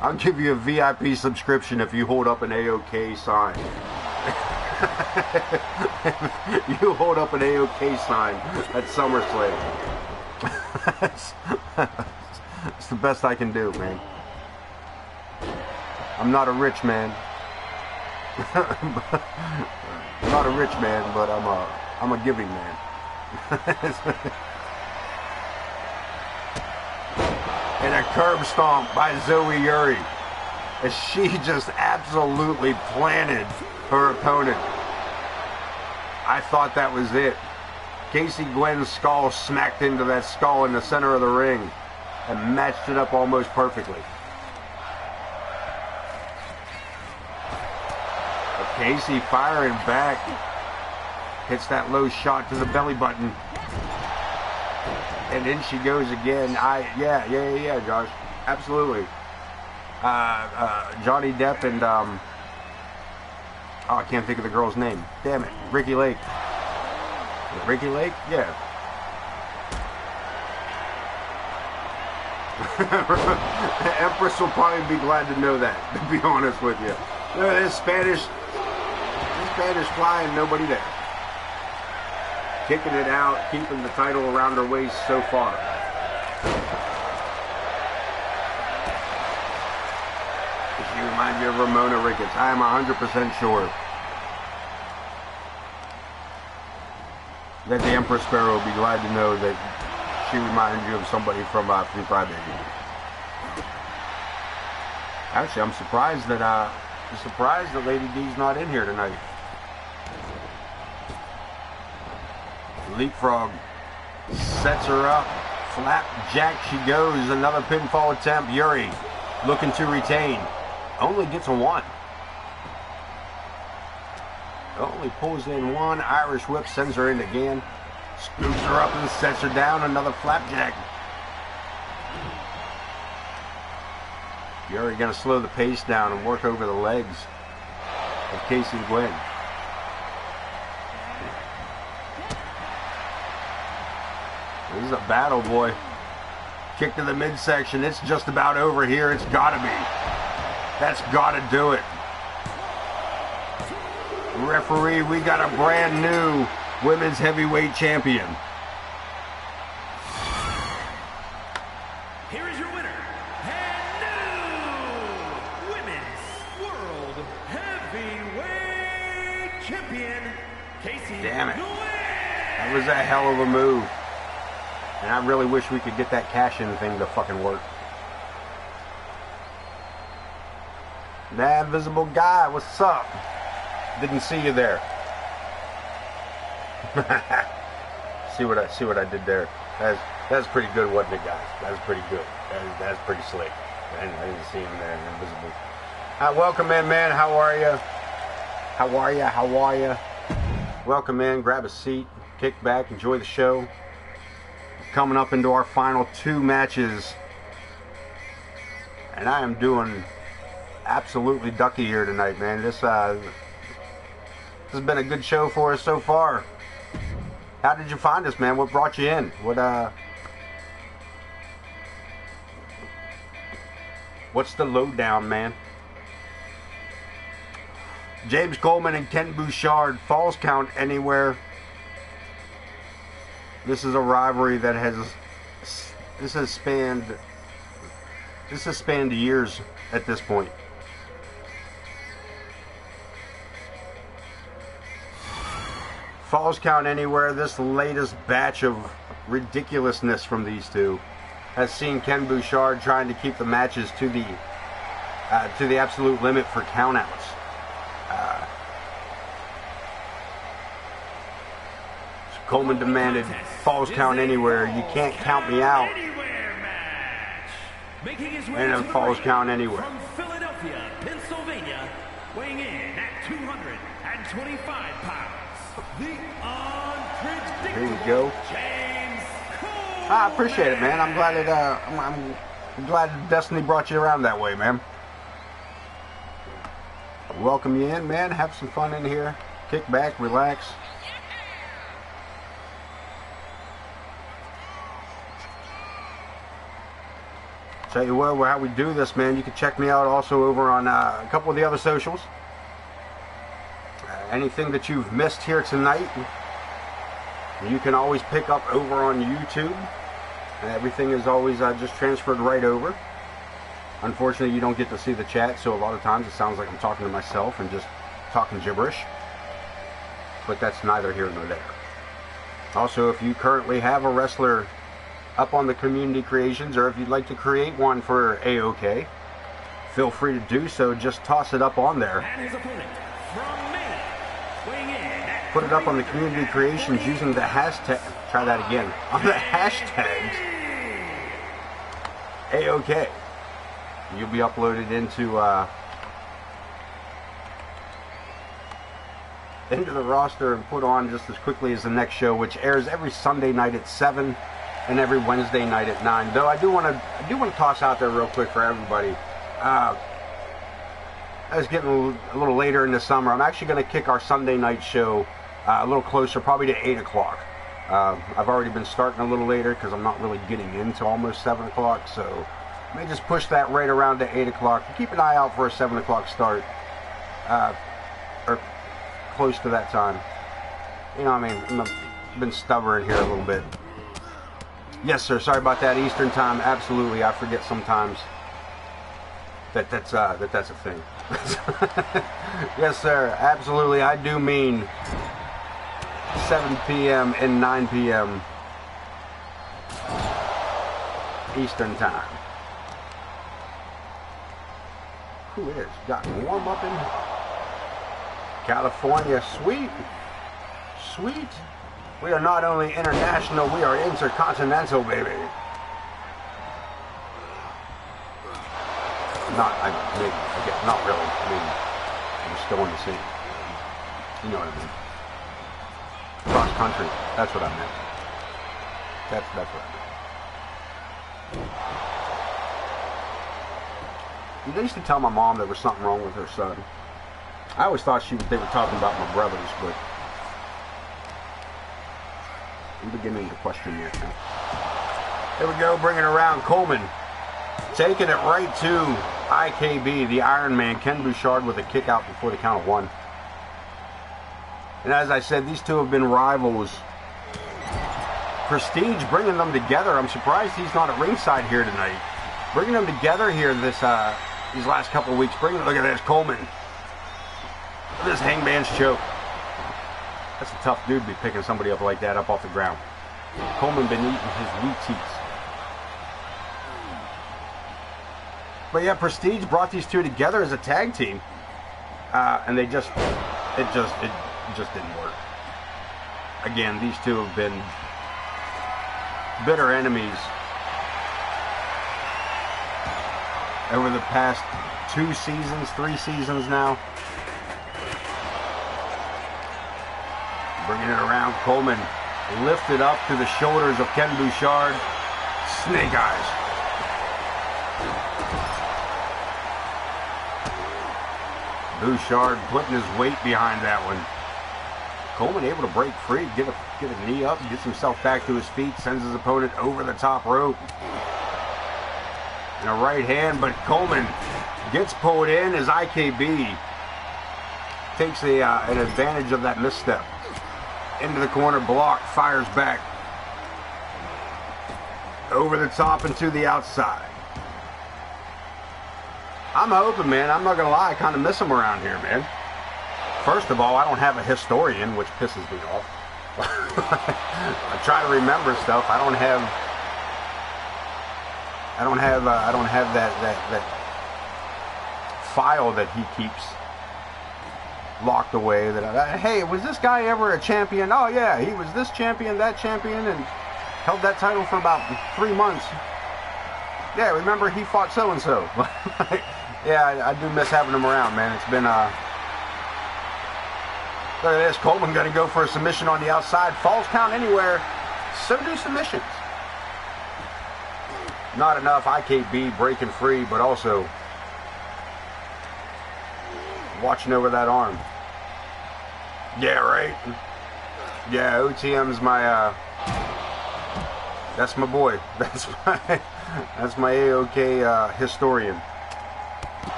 I'll give you a VIP subscription if you hold up an AOK sign. You hold up an AOK sign at SummerSlam. It's the best I can do, man. I'm not a rich man. I'm not a rich man, but I'm a giving man. And a curb stomp by Zoe Uri as she just absolutely planted her opponent. I thought that was it. Casey Gwen's skull smacked into that skull in the center of the ring and matched it up almost perfectly. Casey firing back, hits that low shot to the belly button, and then she goes again. Yeah, Josh, absolutely. Johnny Depp and I can't think of the girl's name. Damn it, Ricky Lake. Ricky Lake, yeah. Empress will probably be glad to know that. To be honest with you, there's Spanish fly and nobody there. Kicking it out, keeping the title around her waist so far. She reminds me of Ramona Ricketts. I am 100% sure that the Empress Sparrow will be glad to know that she reminds you of somebody from Crybaby. Actually, I'm surprised that I'm surprised that Lady D's not in here tonight. Leapfrog sets her up. Flapjack she goes. Another pinfall attempt. Yuri looking to retain. Only gets a 1. Only pulls in 1. Irish whip sends her in again. Scoops her up and sets her down. Another flapjack. Yuri going to slow the pace down and work over the legs of Casey Gwen. This is a battle, boy. Kick to the midsection. It's just about over here. It's got to be. That's got to do it. Referee, we got a brand new women's heavyweight champion. Here is your winner, and new Women's World Heavyweight Champion, Casey. Damn it. That was a hell of a move. And I really wish we could get that cash-in thing to fucking work. That invisible guy, what's up? Didn't see you there. see what I did there. That's pretty good, wasn't it, guys? That was pretty good. That's pretty slick. I didn't see him there, invisible. Welcome in, man. How are you? How are you? How are you? Welcome in. Grab a seat. Kick back. Enjoy the show. Coming up into our final 2 matches. And I am doing absolutely ducky here tonight, man. This has been a good show for us so far. How did you find us, man? What brought you in? What's the lowdown, man? James Coleman and Ken Bouchard, Falls Count Anywhere. This is a rivalry that has spanned years at this point. Falls Count Anywhere, this latest batch of ridiculousness from these two has seen Ken Bouchard trying to keep the matches to the absolute limit for countouts. Coleman demanded Falls Count Anywhere. You can't count me out. And then Falls Count Anywhere. From Philadelphia, Pennsylvania, weighing in at 225 pounds, the unpredictable Here we go. James Coleman. I appreciate it, man. I'm glad I'm glad Destiny brought you around that way, man. Welcome you in, man. Have some fun in here. Kick back, relax. Tell you what, how we do this, man. You can check me out also over on a couple of the other socials. Anything that you've missed here tonight, you can always pick up over on YouTube. And everything is always just transferred right over. Unfortunately, you don't get to see the chat, so a lot of times it sounds like I'm talking to myself and just talking gibberish. But that's neither here nor there. Also, if you currently have a wrestler up on the community creations, or if you'd like to create one for AOK, feel free to do so. Just toss it up on there. And his opponent from Maine, weighing in at Put it up on the community creations using the hashtag. Try that again. On the hashtag AOK. You'll be uploaded into the roster and put on just as quickly as the next show, which airs every Sunday night at 7 and every Wednesday night at 9. Though I do want to toss out there real quick for everybody. It's getting a little later in the summer. I'm actually going to kick our Sunday night show a little closer, probably to 8 o'clock. I've already been starting a little later because I'm not really getting into almost 7 o'clock, so I may just push that right around to 8 o'clock. Keep an eye out for a 7 o'clock start, or close to that time. You know what I mean? I've been stubborn here a little bit. Yes, sir. Sorry about that. Eastern time. Absolutely. I forget sometimes that's a thing. Yes, sir. Absolutely. I do mean 7 p.m. and 9 p.m. Eastern time. Who is? Got warm up in California. Sweet. Sweet. We are not only international, we are intercontinental, baby. Not really. I mean, I'm still in the scene. You know what I mean. Cross country. That's what I meant. That's what I meant. They used to tell my mom there was something wrong with her son. I always thought they were talking about my brothers, but I'm beginning to question that now. Here we go, bringing around Coleman. Taking it right to IKB, the Iron Man, Ken Bouchard with a kick out before the count of 1. And as I said, these two have been rivals. Prestige bringing them together. I'm surprised he's not at ringside here tonight. Bringing them together here these last couple of weeks. Look at this, Coleman. Look at this hangman's choke. That's a tough dude to be picking somebody up like that up off the ground. Coleman been eating his Wheaties. But yeah, Prestige brought these two together as a tag team, and it just didn't work. Again, these two have been bitter enemies over the past 2 seasons, 3 seasons now. Bringing it around, Coleman lifted up to the shoulders of Ken Bouchard. Snake eyes. Bouchard putting his weight behind that one. Coleman able to break free, get a knee up, gets himself back to his feet, sends his opponent over the top rope. And a right hand, but Coleman gets pulled in as IKB takes an advantage of that misstep. Into the corner, block, fires back. Over the top and to the outside. I'm hoping, man, I'm not going to lie, I kind of miss him around here, man. First of all, I don't have a historian, which pisses me off. I try to remember stuff. I don't have that file that he keeps locked away. Hey, was this guy ever a champion? Oh yeah, he was this champion, that champion, and held that title for about 3 months. Yeah, remember he fought so and so. Yeah, I do miss having him around, man. It's been look at this, Coleman going to go for a submission on the outside. Falls count anywhere. So do submissions. Not enough. IKB breaking free, but also watching over that arm. Yeah, right. Yeah, OTM's my that's my boy. That's my AOK historian.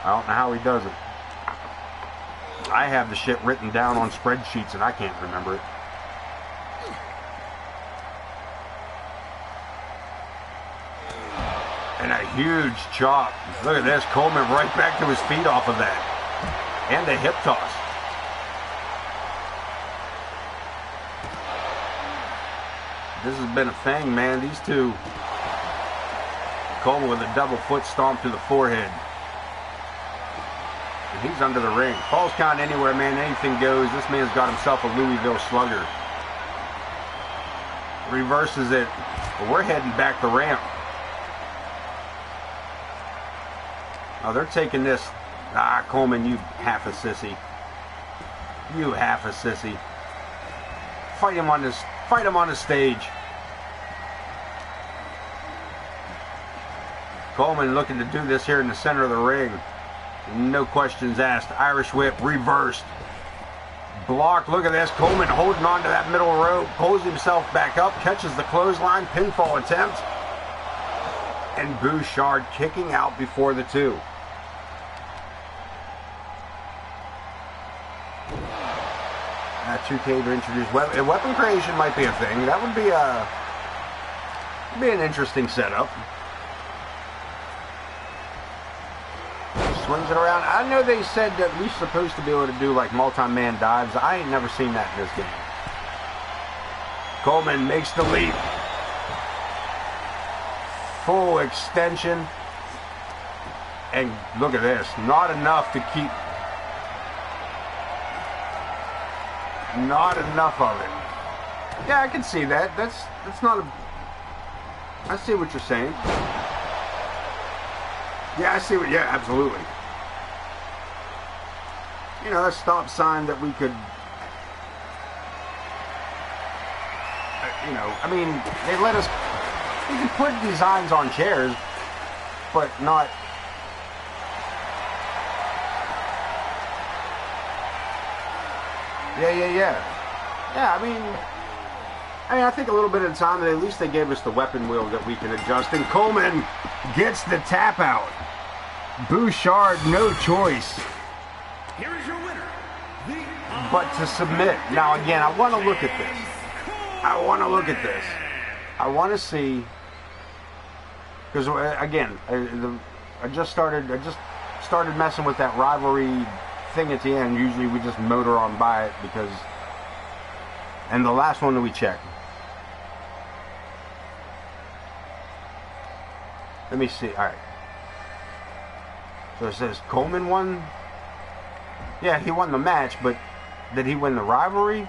I don't know how he does it. I have the shit written down on spreadsheets and I can't remember it. And a huge chop. Look at this. Coleman right back to his feet off of that. And a hip toss. This has been a thing, man. These two. Coleman with a double foot stomp to the forehead. And he's under the ring. Falls count anywhere, man. Anything goes. This man's got himself a Louisville Slugger. Reverses it. But we're heading back the ramp. Oh, they're taking this. Ah, Coleman, you half a sissy. You half a sissy. Fight him on this. Fight him on the stage. Coleman looking to do this here in the center of the ring. No questions asked. Irish whip reversed. Blocked. Look at this. Coleman holding on to that middle rope. Pulls himself back up. Catches the clothesline. Pinfall attempt. And Bouchard kicking out before the two. That 2K to introduce weapon creation might be a thing. That would be an interesting setup. Swings it around. I know they said that we're supposed to be able to do like multi-man dives. I ain't never seen that in this game. Coleman makes the leap. Full extension. And look at this. Not enough to keep... Not enough of it. Yeah, I can see that. That's not a... I see what you're saying. Yeah, I see what... Yeah, absolutely. You know, a stop sign that we could... You know, I mean, they let us... We can put designs on chairs, but not... Yeah, I think a little bit of time, at least they gave us the weapon wheel that we can adjust. And Coleman gets the tap out. Bouchard, no choice. Here is your winner. But to submit. Now, again, I want to look at this. I want to see. Because, again, I just started messing with that rivalry thing at the end. Usually we just motor on by it because... And the last one that we checked. Let me see. All right. So it says Coleman won. Yeah, he won the match, but did he win the rivalry?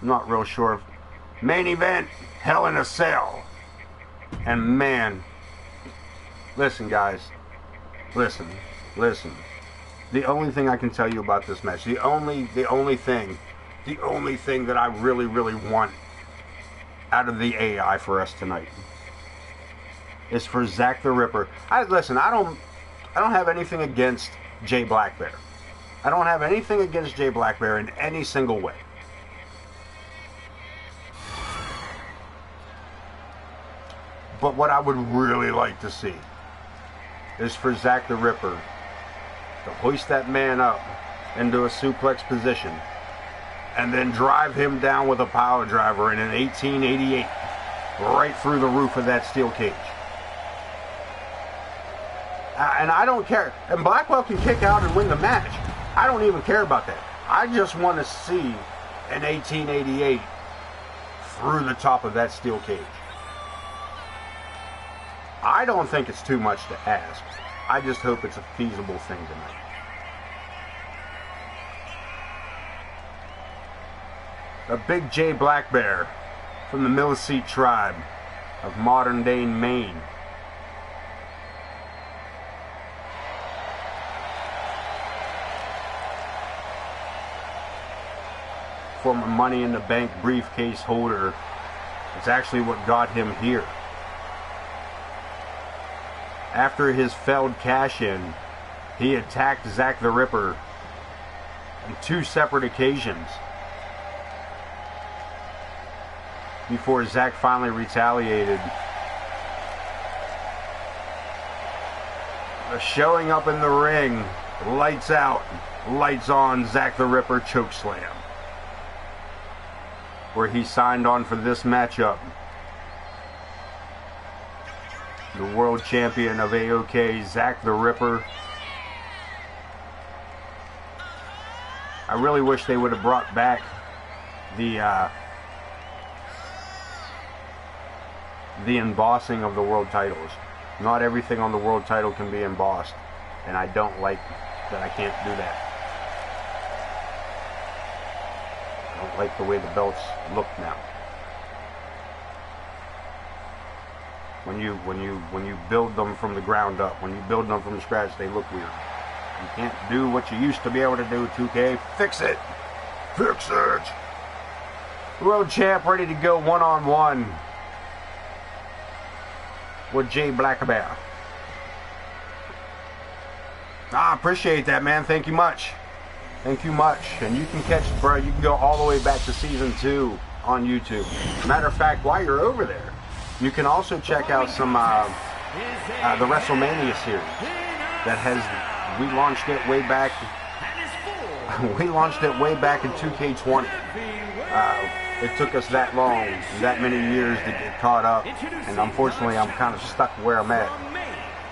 I'm not real sure. Main event, Hell in a Cell. And man, listen, guys. Listen. The only thing I can tell you about this match, the only thing that I really want out of the AI for us tonight is for Zack the Ripper. I don't have anything against Jay Blackbear. I don't have anything against Jay Blackbear in any single way. But what I would really like to see is for Zack the Ripper to hoist that man up into a suplex position and then drive him down with a power driver in an 1888 right through the roof of that steel cage. And I don't care. And Blackwell can kick out and win the match. I don't even care about that. I just want to see an 1888 through the top of that steel cage. I don't think it's too much to ask. I just hope it's a feasible thing tonight. A big Jay Blackbear from the Milicete tribe of modern-day Maine. Former Money in the Bank briefcase holder. It's actually what got him here. After his failed cash-in, he attacked Zack the Ripper on 2 separate occasions before Zack finally retaliated. Showing up in the ring, lights out, lights on, Zack the Ripper chokeslam, where he signed on for this matchup. The world champion of AOK, Zack the Ripper. I really wish they would have brought back the embossing of the world titles. Not everything on the world title can be embossed, and I don't like that I can't do that. I don't like the way the belts look now. When you build them from the ground up, when you build them from scratch, they look weird. You can't do what you used to be able to do, 2K. Fix it! Fix it! World champ ready to go one-on-one with Jay Blackbear. I appreciate that, man. Thank you much. Thank you much. And you can catch, bro, you can go all the way back to season 2 on YouTube. Matter of fact, while you're over there, you can also check out some the WrestleMania series that we launched it way back. We launched it way back in 2K20. It took us that long, that many years to get caught up, and unfortunately, I'm kind of stuck where I'm at.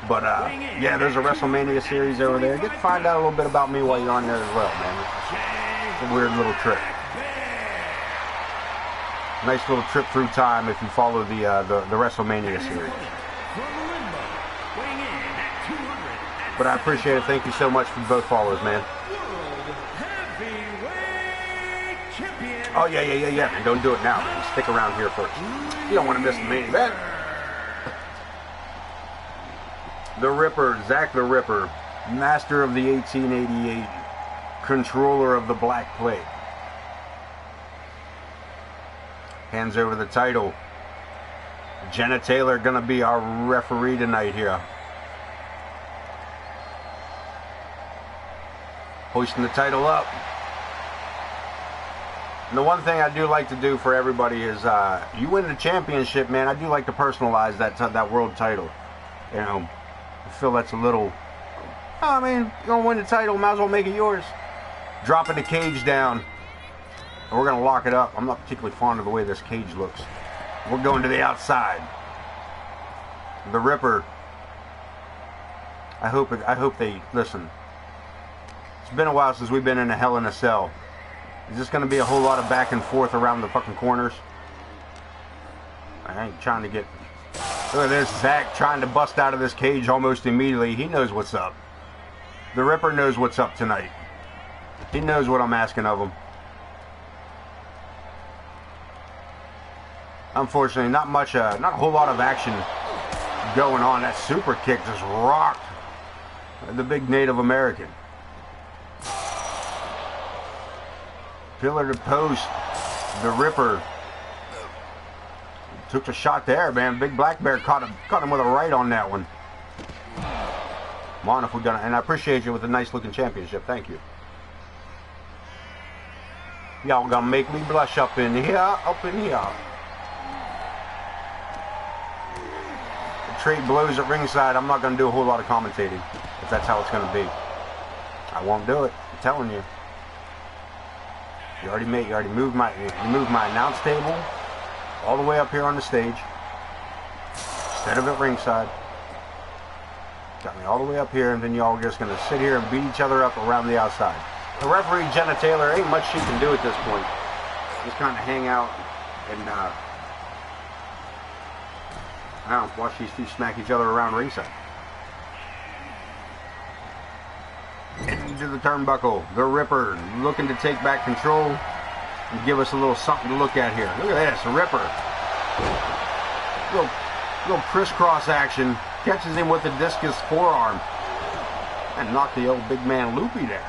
But yeah, there's a WrestleMania series over there. Get to find out a little bit about me while you're on there as well, man. It's a weird little trip. Nice little trip through time if you follow the WrestleMania series. from Limbo, weighing in at 200. But I appreciate it. Thank you so much for both followers, man. World Heavyweight Champion. Oh, yeah. And don't do it now, man. Stick around here first. You don't want to miss the main event. The Ripper, Zach the Ripper, master of the 1888, controller of the Black Plague. Hands over the title. Jenna Taylor gonna be our referee tonight here. Hoisting the title up. And the one thing I do like to do for everybody is, you win the championship, man. I do like to personalize that world title. You know, I feel that's a little. I mean, you're gonna win the title, might as well make it yours. Dropping the cage down. And we're gonna lock it up. I'm not particularly fond of the way this cage looks. We're going to the outside. The Ripper. I hope they listen. It's been a while since we've been in a Hell in a Cell. Is this going to be a whole lot of back and forth around the fucking corners? I ain't trying to get... Look at this, Zach trying to bust out of this cage almost immediately. He knows what's up. The Ripper knows what's up tonight. He knows what I'm asking of him. Unfortunately, not a whole lot of action going on. That super kick just rocked the big Native American. Pillar to post. The Ripper took a shot there, man. Big Black Bear caught him with a right on that one. Come on, if we're gonna, and I appreciate you with a nice looking championship. Thank you. Y'all gonna make me blush up in here, Trade blows at ringside. I'm not gonna do a whole lot of commentating if that's how it's gonna be. I won't do it. I'm telling you. You already moved my announce table all the way up here on the stage instead of at ringside. Got me all the way up here, and then y'all are just gonna sit here and beat each other up around the outside. The referee Jenna Taylor, ain't much she can do at this point. Just kind of hang out and I don't know, watch these two smack each other around ringside. Into the turnbuckle. The Ripper looking to take back control and give us a little something to look at here. Look at this, the Ripper. Little crisscross action. Catches him with the discus forearm. And knocked the old big man loopy there.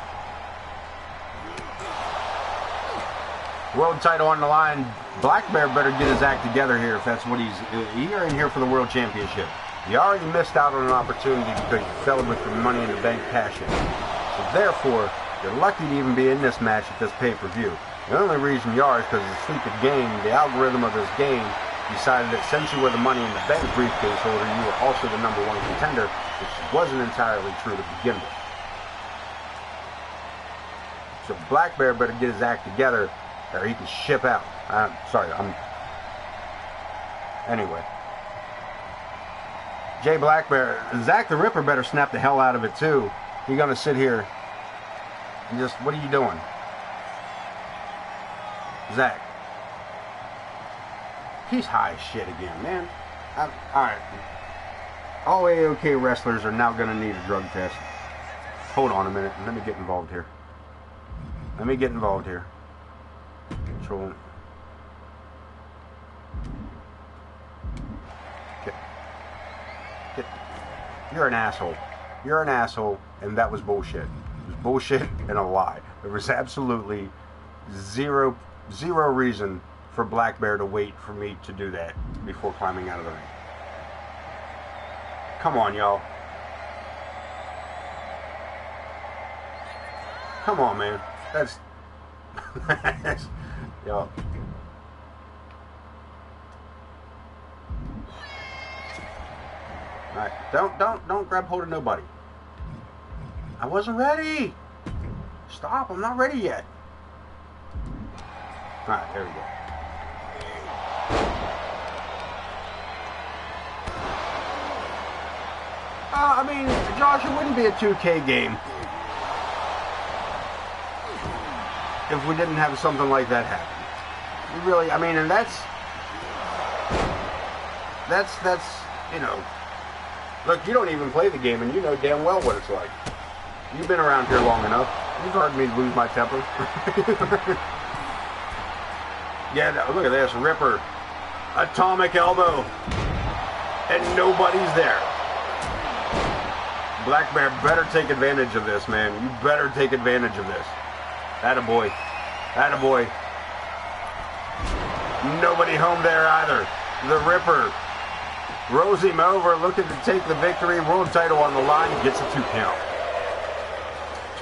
World title on the line. Black Bear better get his act together here if that's what you're in here for the World Championship. You already missed out on an opportunity because you fell with your Money in the Bank cash-in. So therefore, you're lucky to even be in this match at this pay-per-view. The only reason you are is because the stupid game, the algorithm of this game, decided that since you were the Money in the Bank briefcase holder, you were also the #1 contender, which wasn't entirely true to begin with. So Black Bear better get his act together, or he can ship out. Anyway. Jay Black Bear, Zach the Ripper better snap the hell out of it too. You're gonna sit here and just, what are you doing? Zach. He's high as shit again, man. Alright. All AOK wrestlers are now gonna need a drug test. Hold on a minute. Let me get involved here. Control. You're an asshole. You're an asshole, and that was bullshit. It was bullshit and a lie. There was absolutely zero reason for Black Bear to wait for me to do that before climbing out of the ring. Come on, y'all. Come on, man. That's y'all. Alright, don't grab hold of nobody. I wasn't ready. Stop, I'm not ready yet. Alright, there we go. I mean, Josh, it wouldn't be a 2K game if we didn't have something like that happen. You really, I mean, and that's, you know, Look, you don't even play the game, and you know damn well what it's like. You've been around here long enough. You've heard me lose my temper. Yeah, look at this. Ripper. Atomic elbow. And nobody's there. Black Bear better take advantage of this, man. You better take advantage of this. Attaboy. Attaboy. Nobody home there either. The Ripper rolls him over, looking to take the victory. World title on the line. Gets a 2 count.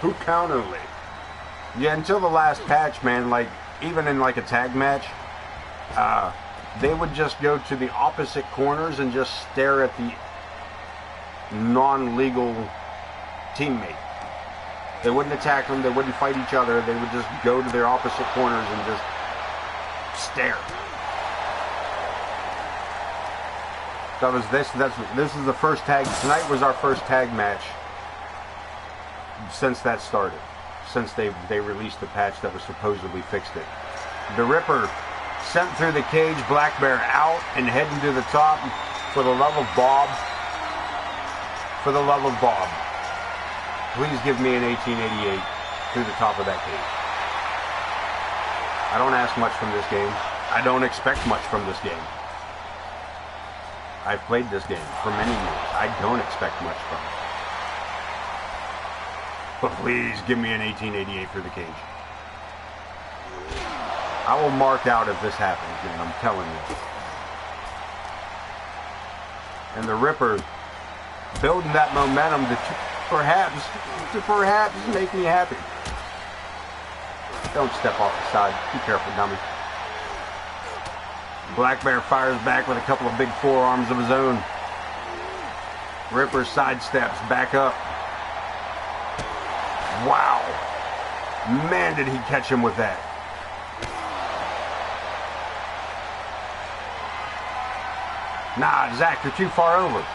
2 count only. Yeah, until the last patch, man, like, even in like a tag match, they would just go to the opposite corners and just stare at the non-legal teammate. They wouldn't attack them, they wouldn't fight each other, they would just go to their opposite corners and just stare. That was this is the first tag. Tonight was our first tag match since that started. Since they released the patch that was supposedly fixed it. The Ripper sent through the cage, Black Bear out and heading to the top. For the love of Bob. For the love of Bob. Please give me an 1888 through the top of that cage. I don't ask much from this game. I don't expect much from this game. I've played this game for many years. I don't expect much from it. But please give me an 1888 through the cage. I will mark out if this happens, man. I'm telling you. And the Ripper building that momentum to perhaps make me happy. Don't step off the side. Be careful, dummy. Black Bear fires back with a couple of big forearms of his own. Ripper sidesteps back up. Wow. Man, did he catch him with that. Nah, Zach, you're too far over.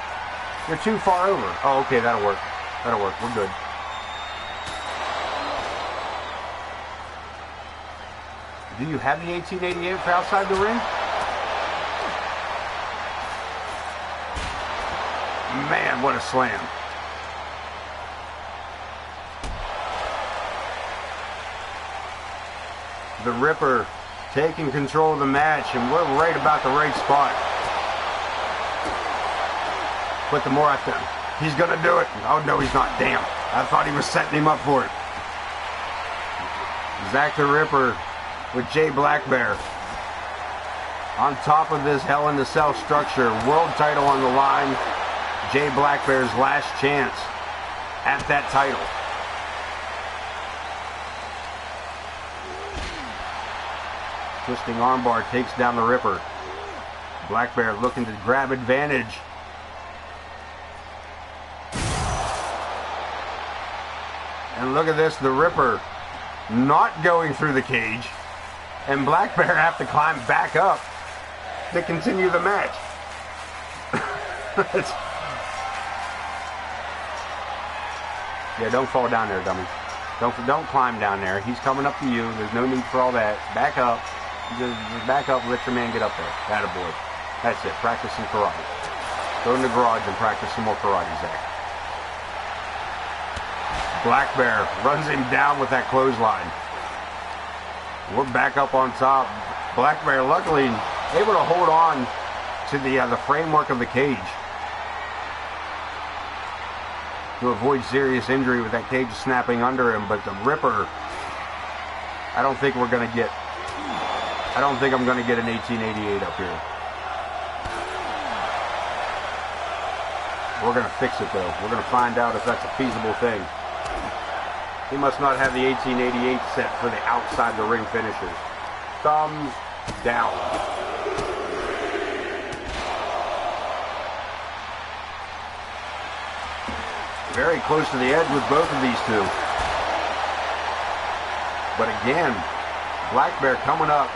You're too far over. Oh, okay, that'll work. That'll work. We're good. Do you have the 1888 for outside the ring? Man, what a slam. The Ripper taking control of the match, and we're right about the right spot. But the more I think, he's going to do it. Oh, no, he's not. Damn. I thought he was setting him up for it. Zach the Ripper with Jay Black Bear on top of this Hell in the Cell structure. World title on the line. Jay Black Bear's last chance at that title. Twisting armbar takes down the Ripper. Black Bear looking to grab advantage. And look at this, the Ripper not going through the cage. And Black Bear have to climb back up to continue the match. Yeah, don't fall down there, dummy. Don't climb down there. He's coming up to you. There's no need for all that. Back up. Just back up and let your man get up there. Attaboy. That's it. Practice some karate. Go in the garage and practice some more karate, Zach. Black Bear runs him down with that clothesline. We're back up on top. Black Bear luckily able to hold on to the framework of the cage to avoid serious injury with that cage snapping under him. But the Ripper, I don't think I'm going to get an 1888 up here. We're going to fix it though. We're going to find out if that's a feasible thing. He must not have the 1888 set for the outside the ring finishers. Thumbs down. Very close to the edge with both of these two. But again, Black Bear coming up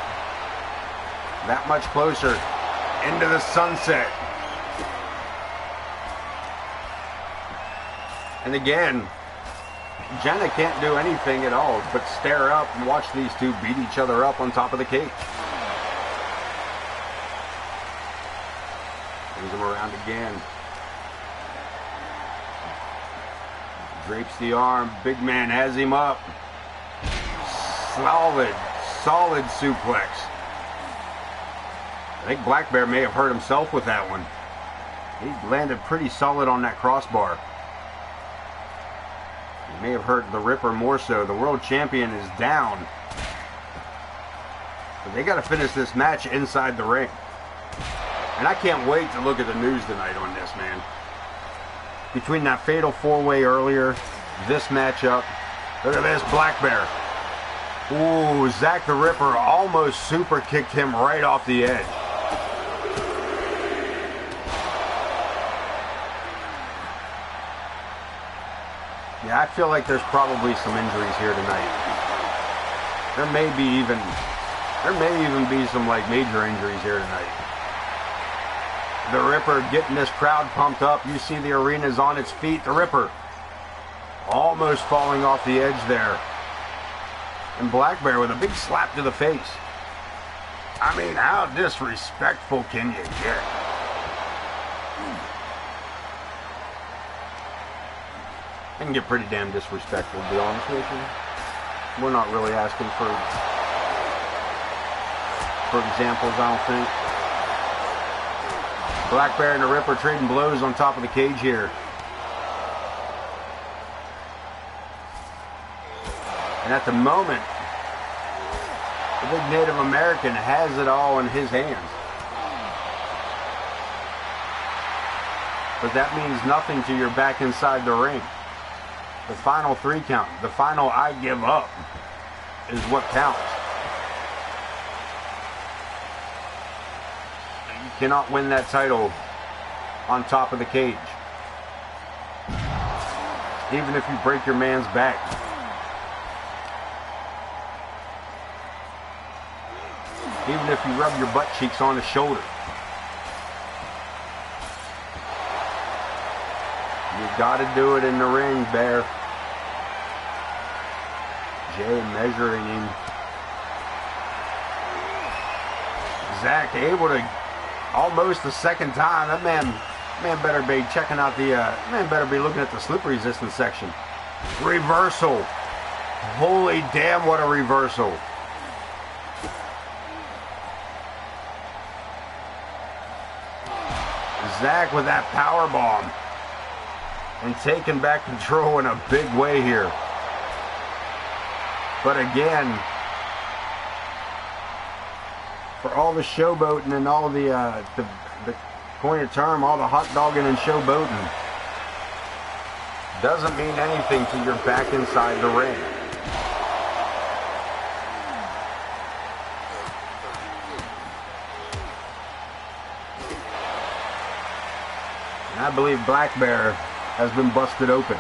that much closer into the sunset. And again, Jenna can't do anything at all but stare up and watch these two beat each other up on top of the cage. Brings him around again. Drapes the arm. Big man has him up. Solid suplex. I think Black Bear may have hurt himself with that one. He landed pretty solid on that crossbar. He may have hurt the Ripper more so. The world champion is down. But they got to finish this match inside the ring. And I can't wait to look at the news tonight on this, man. Between that fatal four-way earlier, this matchup. Look at this, Black Bear. Ooh, Zack the Ripper almost super kicked him right off the edge. Yeah, I feel like there's probably some injuries here tonight. There may even be some like major injuries here tonight. The Ripper getting this crowd pumped up. You see the arena's on its feet. The Ripper almost falling off the edge there. And Black Bear with a big slap to the face. I mean, how disrespectful can you get? It can get pretty damn disrespectful, to be honest with you. We're not really asking for examples, I don't think. Black Bear and the Ripper trading blows on top of the cage here. And at the moment, the big Native American has it all in his hands. But that means nothing to your back inside the ring. The final 3 count, the final I give up is what counts. You cannot win that title on top of the cage. Even if you break your man's back. Even if you rub your butt cheeks on his shoulder. You gotta do it in the ring, Bear. Jay measuring him. Zack able to almost the second time. That man better be checking out the man better be looking at the slip resistance section. Reversal. Holy damn, what a reversal. Zack with that power bomb and taking back control in a big way here. But again, for all the showboating and all the coin of term, all the hot dogging and showboating, doesn't mean anything to your back inside the ring. And I believe Black Bear has been busted open.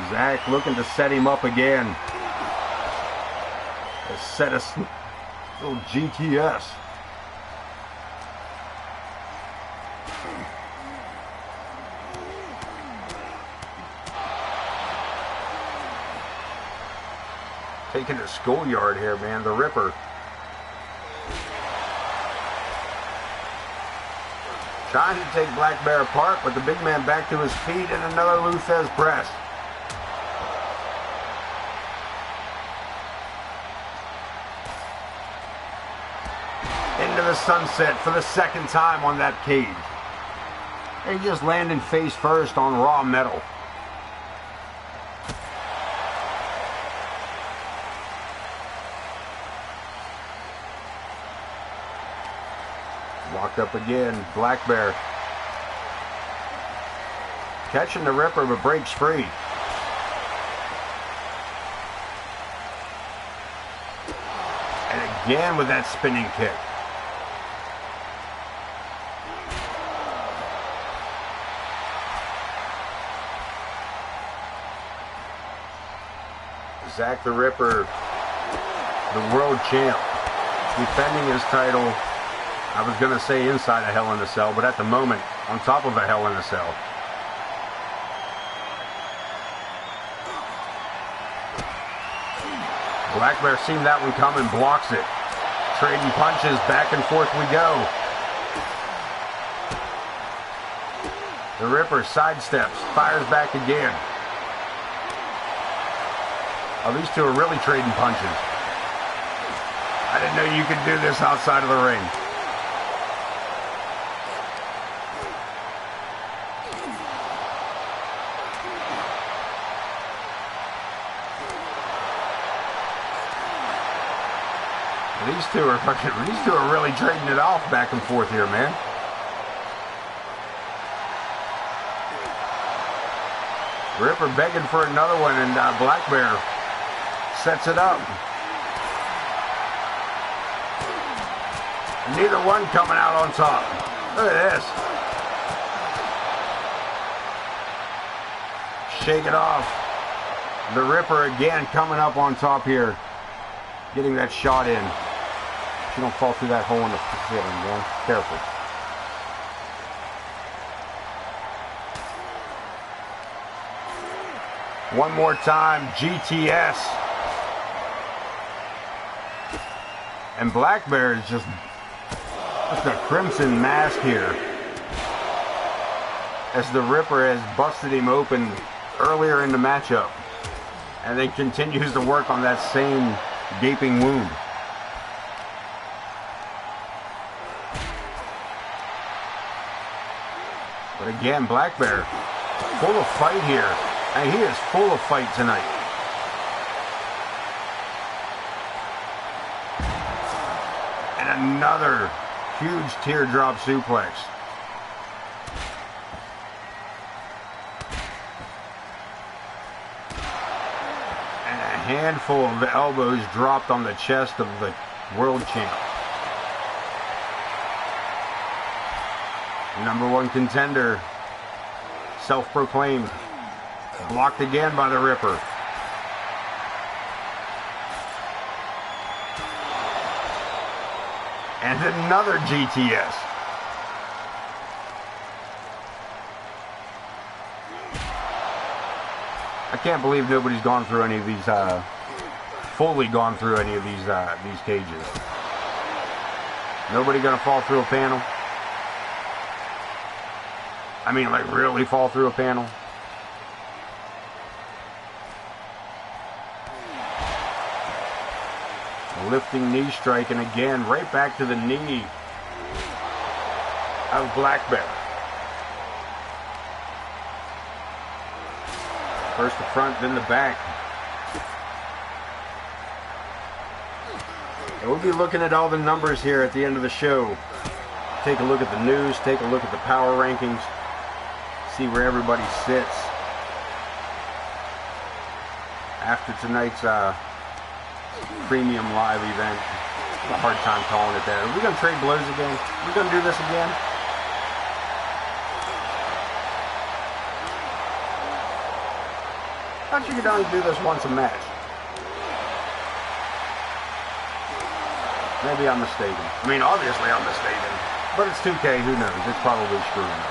Zack looking to set him up again. A set of little GTS. Taking the schoolyard here, man. The Ripper. Trying to take Black Bear apart, but the big man back to his feet and another Luthez press. Into the sunset for the second time on that cage. They just landing face first on raw metal. Walked up again, Black Bear. Catching the Ripper, but breaks free. And again with that spinning kick. Zack the Ripper, the world champ, defending his title. I was going to say inside a Hell in a Cell, but at the moment, on top of a Hell in a Cell. Black Bear seen that one coming, blocks it. Trading punches, back and forth we go. The Ripper sidesteps, fires back again. Oh, these two are really trading punches. I didn't know you could do this outside of the ring. These two are really trading it off back and forth here, man. Ripper begging for another one, and Black Bear sets it up. Neither one coming out on top. Look at this. Shake it off. The Ripper again coming up on top here. Getting that shot in. You don't fall through that hole in the ceiling, man. Careful. One more time, GTS. And Black Bear is just a crimson mask here. As the Ripper has busted him open earlier in the matchup. And then continues to work on that same gaping wound. But again, Black Bear, full of fight here. And he is full of fight tonight. And another huge teardrop suplex. And a handful of elbows dropped on the chest of the world champ. #1 contender, self-proclaimed. Blocked again by the Ripper. And another GTS. I can't believe nobody's gone through any of these, fully gone through any of these cages. Nobody gonna fall through a panel? I mean, like, really fall through a panel? Lifting knee strike, and again, right back to the knee of Black Bear. First the front, then the back. And we'll be looking at all the numbers here at the end of the show. Take a look at the news, take a look at the power rankings, see where everybody sits after tonight's premium live event. It's a hard time calling it that. Are we going to trade blows again? Are we going to do this again? Why don't you get down and do this once a match? Maybe I'm mistaken. I mean, obviously I'm mistaken. But it's 2K, who knows? It's probably screwing up.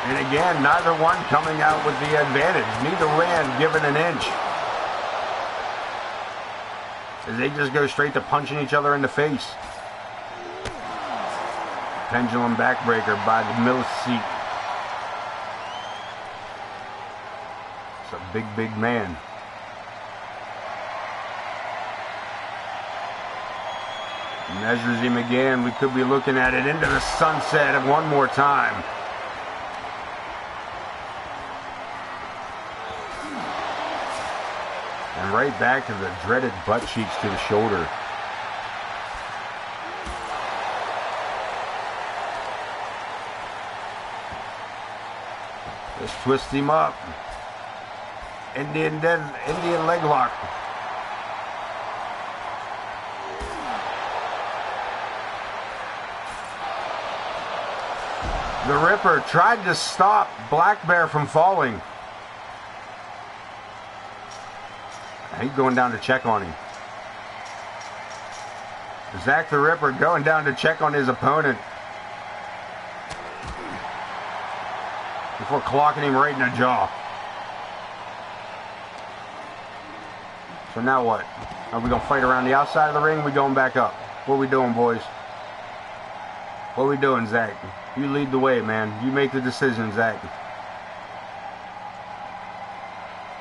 And again, neither one coming out with the advantage. Neither man given an inch. As they just go straight to punching each other in the face. Pendulum backbreaker by the middle seat. It's a big, big man. Measures him again. We could be looking at it into the sunset and one more time. And right back to the dreaded butt cheeks to the shoulder. Just twist him up. Indian leg lock. The Ripper tried to stop Black Bear from falling. He's going down to check on him. Zach the Ripper going down to check on his opponent. Before clocking him right in the jaw. So now what? Are we going to fight around the outside of the ring? Or are we going back up? What are we doing, boys? What are we doing, Zach? You lead the way, man. You make the decision, Zach.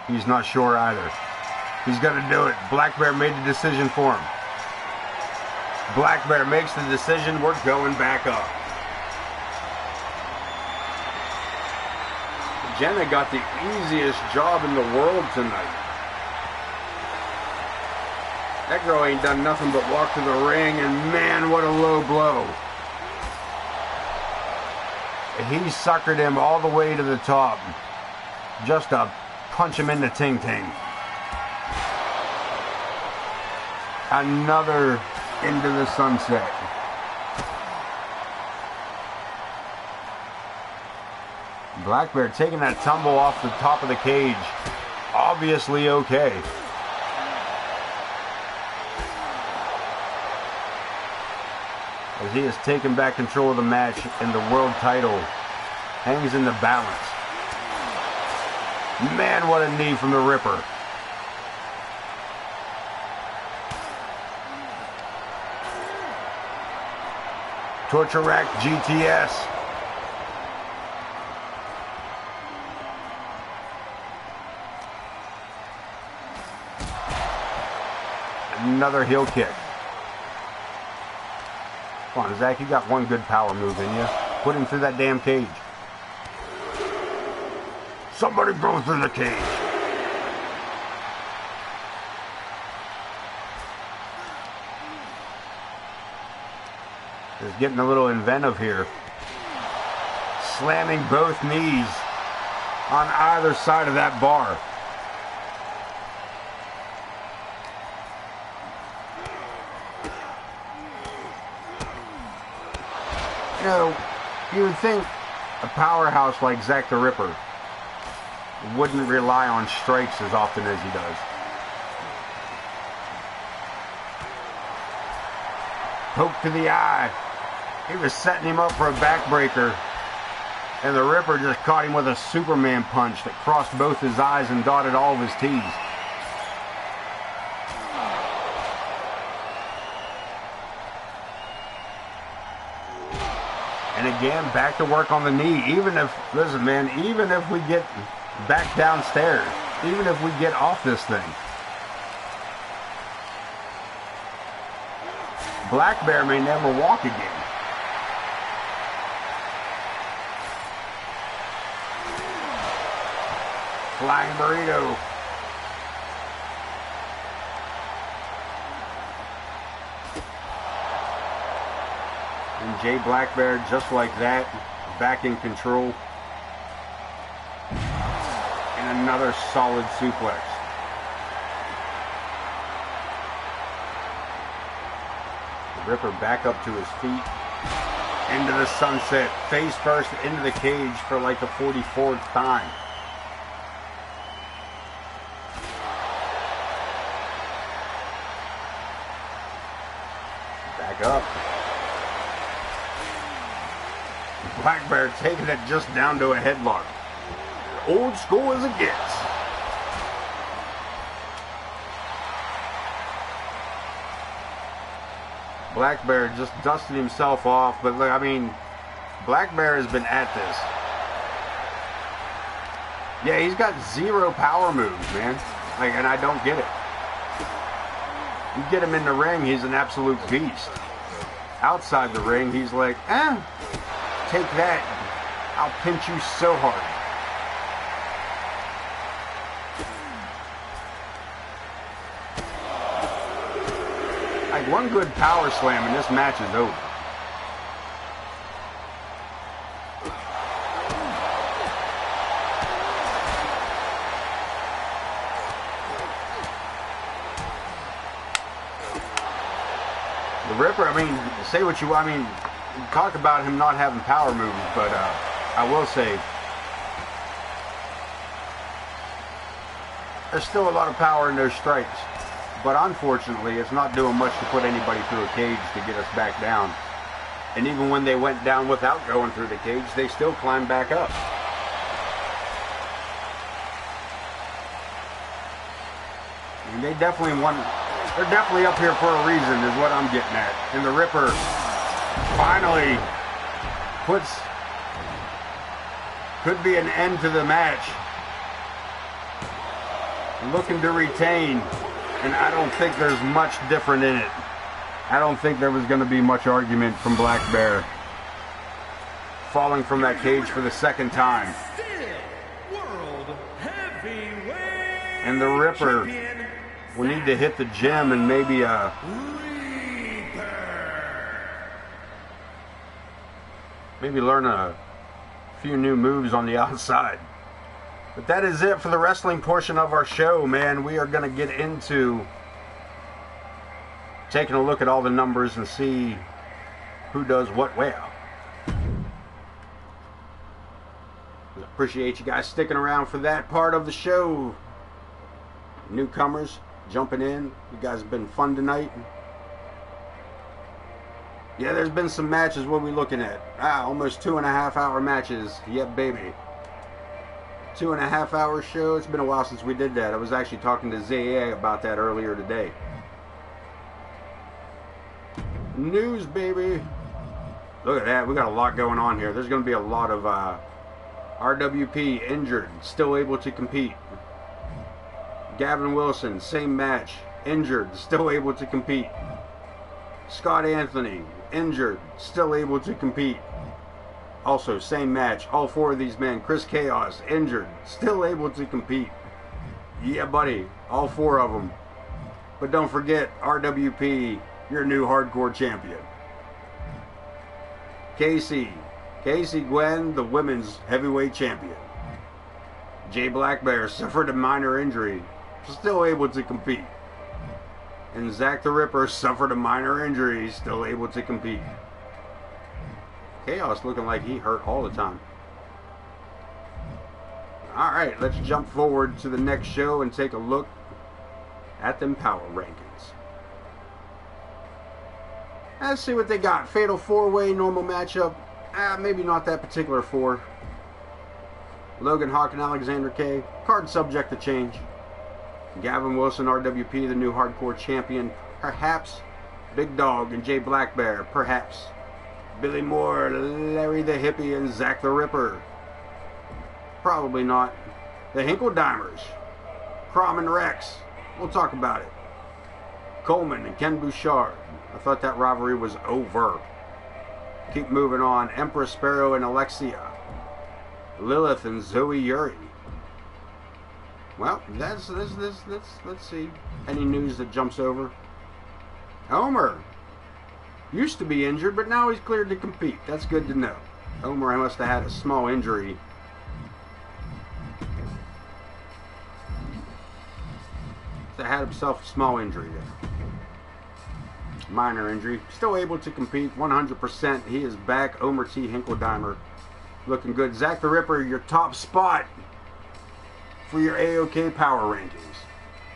He's not sure either. He's going to do it. Black Bear made the decision for him. Black Bear makes the decision. We're going back up. Jenna got the easiest job in the world tonight. That girl ain't done nothing but walk to the ring, and man, what a low blow. He suckered him all the way to the top. Just to punch him in the ting-ting. Another into the sunset. Black Bear taking that tumble off the top of the cage. Obviously okay. As he has taken back control of the match, and the world title hangs in the balance. Man, what a knee from the Ripper. Torture Rack GTS. Another heel kick. Come on, Zach, you got one good power move in you. Put him through that damn cage. Somebody go through the cage. He's getting a little inventive here. Slamming both knees on either side of that bar. You know, you would think a powerhouse like Zack the Ripper wouldn't rely on strikes as often as he does. Poke to the eye. He was setting him up for a backbreaker, and the Ripper just caught him with a Superman punch that crossed both his eyes and dotted all of his T's. And again, back to work on the knee. Even if, listen man, even if we get back downstairs, even if we get off this thing, Black Bear may never walk again. Flying burrito. And Jay Black Bear, just like that, back in control. And another solid suplex. The Ripper back up to his feet. Into the sunset. Face first into the cage for like the 44th time. Back up. Black Bear taking it just down to a headlock. Old school as it gets. Black Bear just dusted himself off, but look, I mean, Black Bear has been at this. Yeah, he's got zero power moves, man. Like, and I don't get it. You get him in the ring, he's an absolute beast. Outside the ring, he's like, take that. I'll pinch you so hard. Like, one good power slam and this match is over. The Ripper, I mean, say what you, I mean, talk about him not having power moves, but I will say there's still a lot of power in those strikes, but unfortunately it's not doing much to put anybody through a cage to get us back down. And even when they went down without going through the cage, they still climbed back up. And they definitely won. They're definitely up here for a reason, is what I'm getting at. And the Ripper finally could be an end to the match. Looking to retain, and I don't think there's much different in it. I don't think there was going to be much argument from Black Bear. Falling from that cage for the second time. And the Ripper will need to hit the gym and maybe learn a few new moves on the outside. But that is it for the wrestling portion of our show, man. We are going to get into taking a look at all the numbers and see who does what where. Appreciate you guys sticking around for that part of the show. Newcomers jumping in. You guys have been fun tonight. Yeah, there's been some matches. What are we looking at? Almost 2.5 hour matches. Yep, baby. 2.5 hour show. It's been a while since we did that. I was actually talking to ZA about that earlier today. News, baby. Look at that. We got a lot going on here. There's going to be a lot of RWP injured, still able to compete. Gavin Wilson, same match, injured, still able to compete. Scott Anthony, injured, still able to compete. Also, same match, all four of these men. Chris Chaos, injured, still able to compete. Yeah, buddy, all four of them. But don't forget, RWP, your new hardcore champion. Casey Gwen, the women's heavyweight champion. Jay Blackbear suffered a minor injury, still able to compete. And Zach the Ripper suffered a minor injury, still able to compete. Chaos looking like he hurt all the time. Alright, let's jump forward to the next show and take a look at them power rankings. Let's see what they got. Fatal 4-way normal matchup. Maybe not that particular 4. Logan Hawk and Alexander K. Card subject to change. Gavin Wilson, RWP, the new hardcore champion. Perhaps. Big Dog and Jay Blackbear. Perhaps. Billy Moore, Larry the Hippie, and Zach the Ripper. Probably not. The Hinkle Dimers. Crom and Rex. We'll talk about it. Coleman and Ken Bouchard. I thought that rivalry was over. Keep moving on. Empress Sparrow and Alexia. Lilith and Zoe Yuri. Well, let's see. Any news that jumps over? Homer. Used to be injured, but now he's cleared to compete. That's good to know. Homer must have had a small injury. Had himself a small injury there. Minor injury. Still able to compete 100%. He is back. Omer T. Hinkledeimer looking good. Zach the Ripper, your top spot for your AOK power rankings.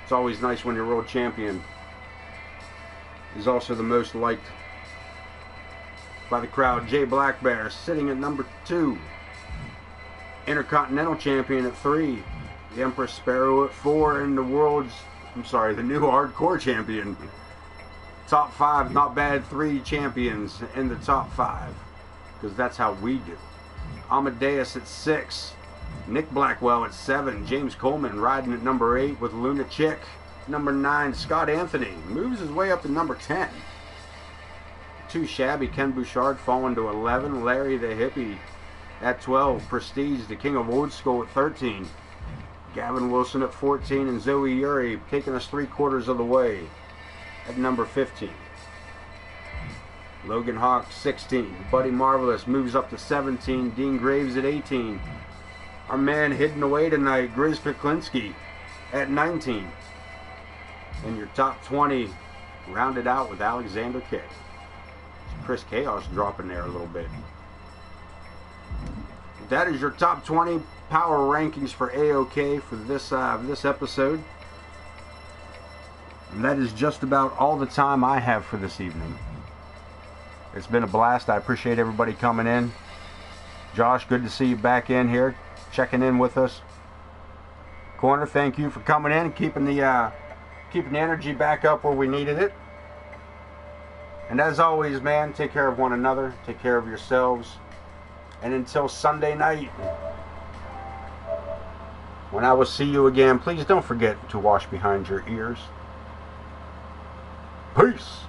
It's always nice when your world champion is also the most liked by the crowd. Jay Blackbear sitting at number 2. Intercontinental champion at 3. The Empress Sparrow at 4. And the new hardcore champion. Top 5, not bad. 3 champions in the top 5. Because that's how we do. Amadeus at 6. Nick Blackwell at 7. James Coleman riding at number 8 with Luna Chick. Number 9, Scott Anthony moves his way up to number 10. Too shabby. Ken Bouchard falling to 11. Larry the Hippie at 12. Prestige, the king of old school, at 13. Gavin Wilson at 14, and Zoe Yuri taking us 3/4 of the way at number 15. Logan Hawk 16. Buddy Marvelous moves up to 17. Dean Graves at 18. Our man hidden away tonight, Grizz Fiklinski, at 19. And your top 20 rounded out with Alexander K. Chris Chaos dropping there a little bit. That is your top 20 power rankings for AOK for this episode. And that is just about all the time I have for this evening. It's been a blast. I appreciate everybody coming in. Josh, good to see you back in here, checking in with us. Corner, thank you for coming in and keeping Keeping the energy back up where we needed it. And as always, man, take care of one another. Take care of yourselves. And until Sunday night, when I will see you again, please don't forget to wash behind your ears. Peace.